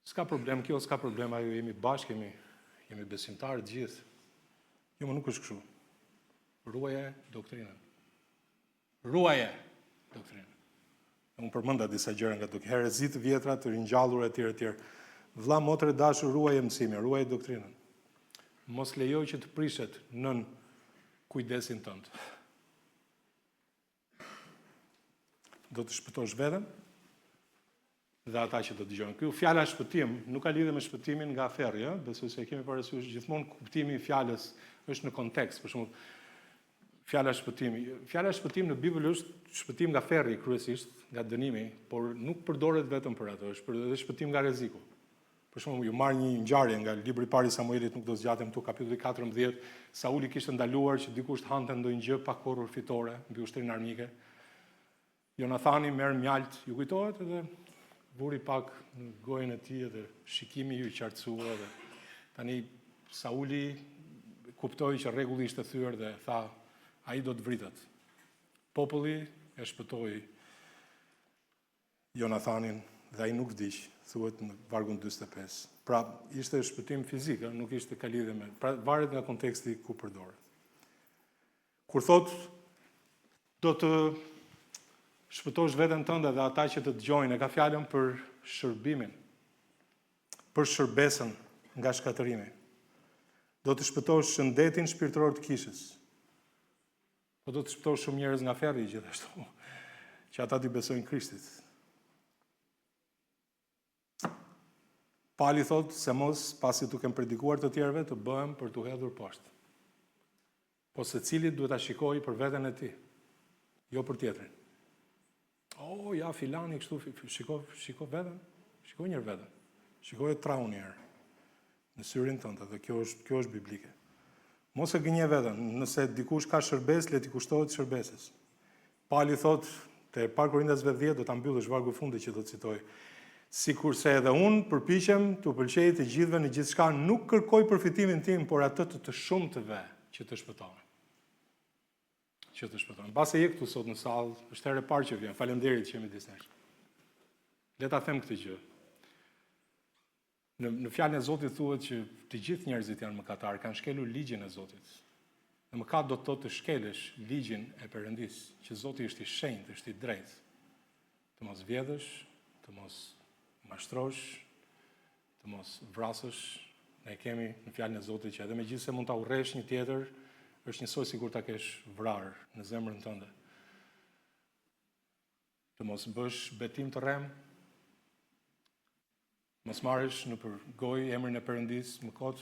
S'ka problem kjo, s'ka problem ajo, jemi bashkë, jemi besimtarë të gjithë. Jo, më nuk është kështu. Ruaje doktrinën. Ruaje doktrinën. Unë përmenda disa gjëra nga herezit vjetra, të ringjallura etj. Vlla, motre dashur, ruaje mësimin, ruaje doktrinën. Mos lejoj që të prishet nën kujdesin tënd. Do të shpëtosh veten dhe ata që do të dëgjojnë. Kjo fjala shpëtim nuk ka lidhje me shpëtimin nga ferri, ëh, besoj se kemi parasysh gjithmonë kuptimi i fjalës është në kontekst, për shembull, fjala shpëtim në Bibël është shpëtim nga ferri kryesisht, nga dënimi, por nuk përdoret vetëm për ato, është edhe shpëtim nga rreziku. Për shembull, ju marr një ngjarje nga libri i parë i Samuelit, nuk do zgjatem këtu, kapitulli 14, Sauli kishte ndaluar që dikush të hante ndonjë gjë pa korrur fitore mbi ushtrinë armike. Jonathani merr mjalt, ju kujtohet, edhe vuri pak në gojën e tij dhe shikimi ju i qartësua dhe tani Sauli kuptoi që rregulli ishte thyer dhe tha, ai do të vritet. Populli e shpëtoi Jonathanin dhe ai nuk vdiq, thuhet në vargun 45. Pra, ishte shpëtim fizik, nuk ishte ka lidhje me, pra varet nga konteksti ku përdoret. Kur thot do të shpëtosh veten tënde dhe ata që të dëgjojnë, e ka fjalën për shërbimin, për shërbesën nga shkatërimi. Do të shpëtosh shëndetin shpirtëror të kishës. Po do të shpëtosh shumë njerëz nga ferri gjithashtu, që ata t'i besojnë Krishtit. Pali thot se mos, pasi tu kem predikuar të tjerëve, të bëhem për t'u hedhur poshtë. Po secilit duhet ta shikojë për veten e tij, jo për tjetrin. Oh, ja, filani kështu, shiko veten, shiko njërë veten, shiko e trau njërë, në syrin tënde, dhe kjo është biblike. Mos e gënje veten, nëse dikush ka shërbes, le t'i kushtohet shërbeses. Pali thot, te par Korintësve 10, do ta mbyllësh vargu fundi që do të citoj. Sikurse edhe unë përpiqem të pëlqej të gjithëve në gjithçka, nuk kërkoj përfitimin tim, por atë të shumtëve që të shpëtohen. Mbase je këtu sot në sallë, është herë e parë që vjen. Faleminderit që jemi disnesh. Le ta them këtë gjë. Në fjalën e Zotit thuhet që të gjithë njerëzit janë mëkatarë, kanë shkelur ligjin e Zotit. Në mëkat do të thotë të shkelësh ligjin e Perëndis, që Zoti është i shenjtë, është i drejtë. Të mos vjedhësh, të mos mashtrosh, të mos vrasësh. Ne kemi në fjalën e Zotit që edhe megjithëse mund ta urrësh një tjetër, është njësoj sikur ta kesh vrarë në zemrën tënde. Të mos bësh betim të rrem, mos marrësh në përgojë emrin e Perëndis më kot,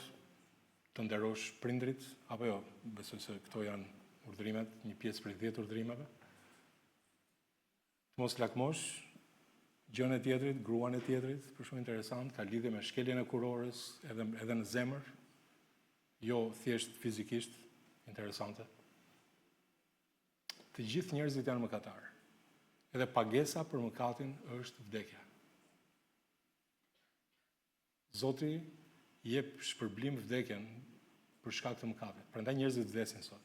të nderosh prindrit, apo jo, besoj se këto janë urdhërimet, një pjesë prej 10 urdhërimeve. Të mos lakmosh gjën e tjetrit, gruan e tjetrit, për shumë interesant, ka lidhje me shkeljen e kurorës edhe në zemër, jo thjesht fizikisht. Interesante. Të gjithë njerëzit janë mëkatarë. Edhe pagesa për mëkatin është vdekja. Zoti jep shpërblim vdekjen për shkak të mëkatit. Prandaj njerëzit vdesin sot.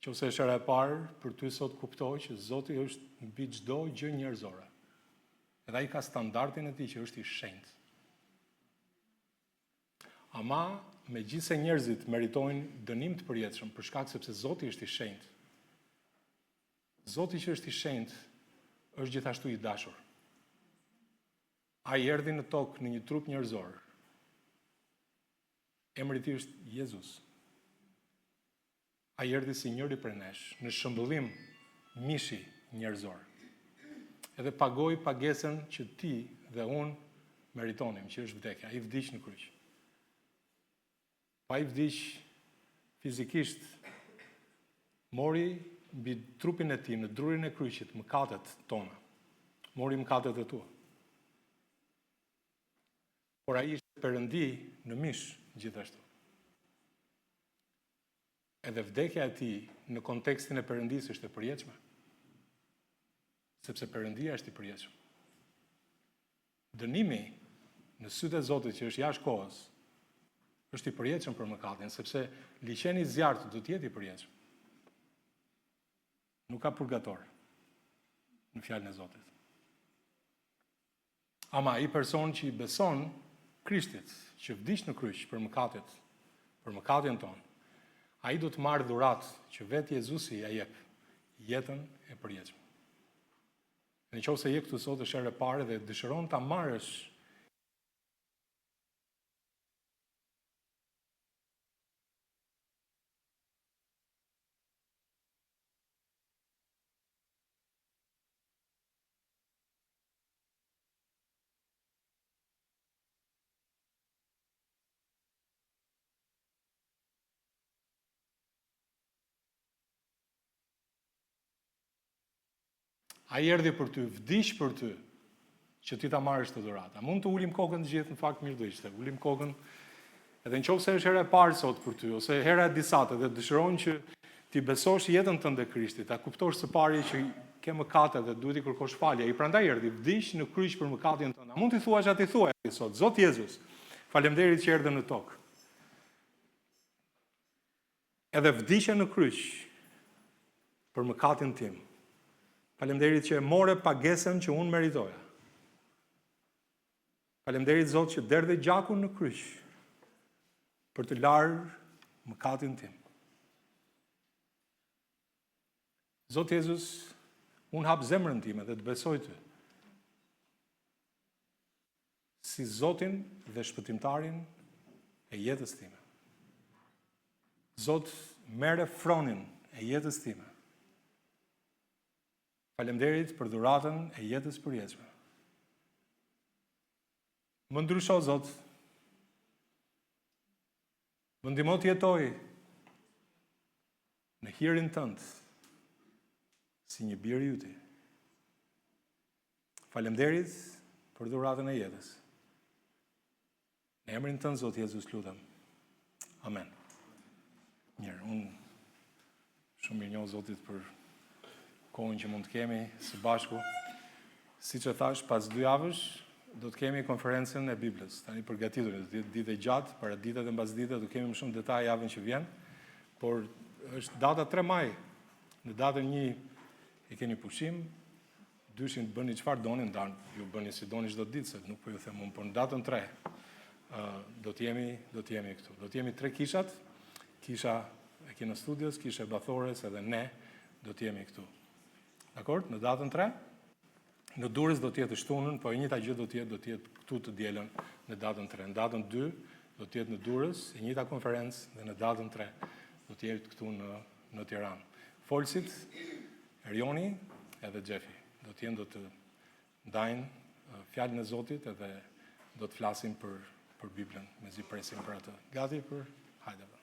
Nëse është hera e parë, për ty sot kuptoj që Zoti është mbi çdo gjë njerëzore. Edhe ai ka standardin e tij që është i shenjtë. Ama megjithëse njerëzit meritojnë dënim të përjetshëm për shkak sepse Zoti është i shenjtë. Zoti që është i shenjtë është gjithashtu i dashur. Ai erdhi në tokë në një trup njerëzor. Emri i tij është Jezus. Ai erdhi si njëri prej nesh, në shëmbullim mishi njerëzor. Edhe pagoi pagesën që ti dhe unë meritonim, që është vdekja. Ai vdiq në kryq. Pa i vdiq fizikisht, mori mbi trupin e tij në drurin e kryqit mëkatet tona. Mori mëkatet e tua. Por ai ishte Perëndi në mish gjithashtu. Edhe vdekja e tij në kontekstin e Perëndisë është e përjetshme. Sepse Perëndia është i përjetshëm. Dënimi në sytë e Zotit që është jashtë kohës është i përjetshëm për mëkatin, sepse liçeni i zjarrit do të jetë i përjetshëm. Nuk ka purgator në fjalën e Zotit. Ama ai person që i beson Krishtit, që vdiq në kryq për mëkatin tonë, ai do të marrë dhuratë që vetë Jezusi ja jep, jetën e përjetshme. Në qoftë se je këtu sot është herë e parë dhe dëshiron ta marrësh ai erdhi për ty, vdiq për ty, që ti ta marrësh të dhuratë. A mund të ulim kokën të gjithë, në fakt mirë do ishte. Ulim kokën, edhe në qoftë se është hera e parë sot për ty, ose hera e disatë, dhe dëshiron që ti besosh jetën tënde Krishtit, ta kuptosh së pari që ke mëkate dhe duhet i kërkosh falje. Ai prandaj erdhi, vdiq në kryq për mëkatin tënd. A mund t'i thuash atë thuaj sot, Zot Jezus, faleminderit që erdhe në tokë. Edhe vdiqe në kryq për mëkatin tim. Faleminderit që e more pagesën që unë meritoja. Faleminderit Zot që derdhe gjakun në kryq për të larë mëkatin tim. Zot Jezus, unë hap zemrën time dhe të besoj ty si Zotin dhe shpëtimtarin e jetës time. Zot, merre fronin e jetës time. Faleminderit për dhuratën e jetës përjetshme. Më ndrysho, Zot. Më ndihmo të jetoj në hirin tënd si një bir i yti. Faleminderit për dhuratën e jetës. Në emrin tënd, Zot Jezus, lutem. Amen. Mirë, unë shumë mirë njoh Zotit për kohën që mund të kemi së bashku. Siç e thash, pas 2 javësh do të kemi konferencën e Biblës. Tani përgatitur, do të jetë ditë e gjatë, para ditët e mbas ditët do kemi më shumë detaj javën që vjen, por është data 3 maj. Në datën 1 e keni pushim, dyshin të bëni çfarë doni, ndan ju bëni si doni çdo ditë, se nuk po ju them unë, por në datën 3 do të jemi këtu. Do të jemi 3 kishat, kisha e Kino Studios, kisha e Bathores edhe ne do të jemi këtu. Dakor? Në datën 3, në Durrës do të jetë shtunën, po e njëjta gjë do të jetë këtu të dielën në datën 3. Në datën 2 do të jetë në Durrës, e njëjta konferencë, dhe në datën 3 do të jetë këtu në Tiranë. Folësit, Erioni edhe Xhefi do të ndajnë fjalën e Zotit edhe do të flasin për Biblën, mezi presim për atë. Gati për hajde.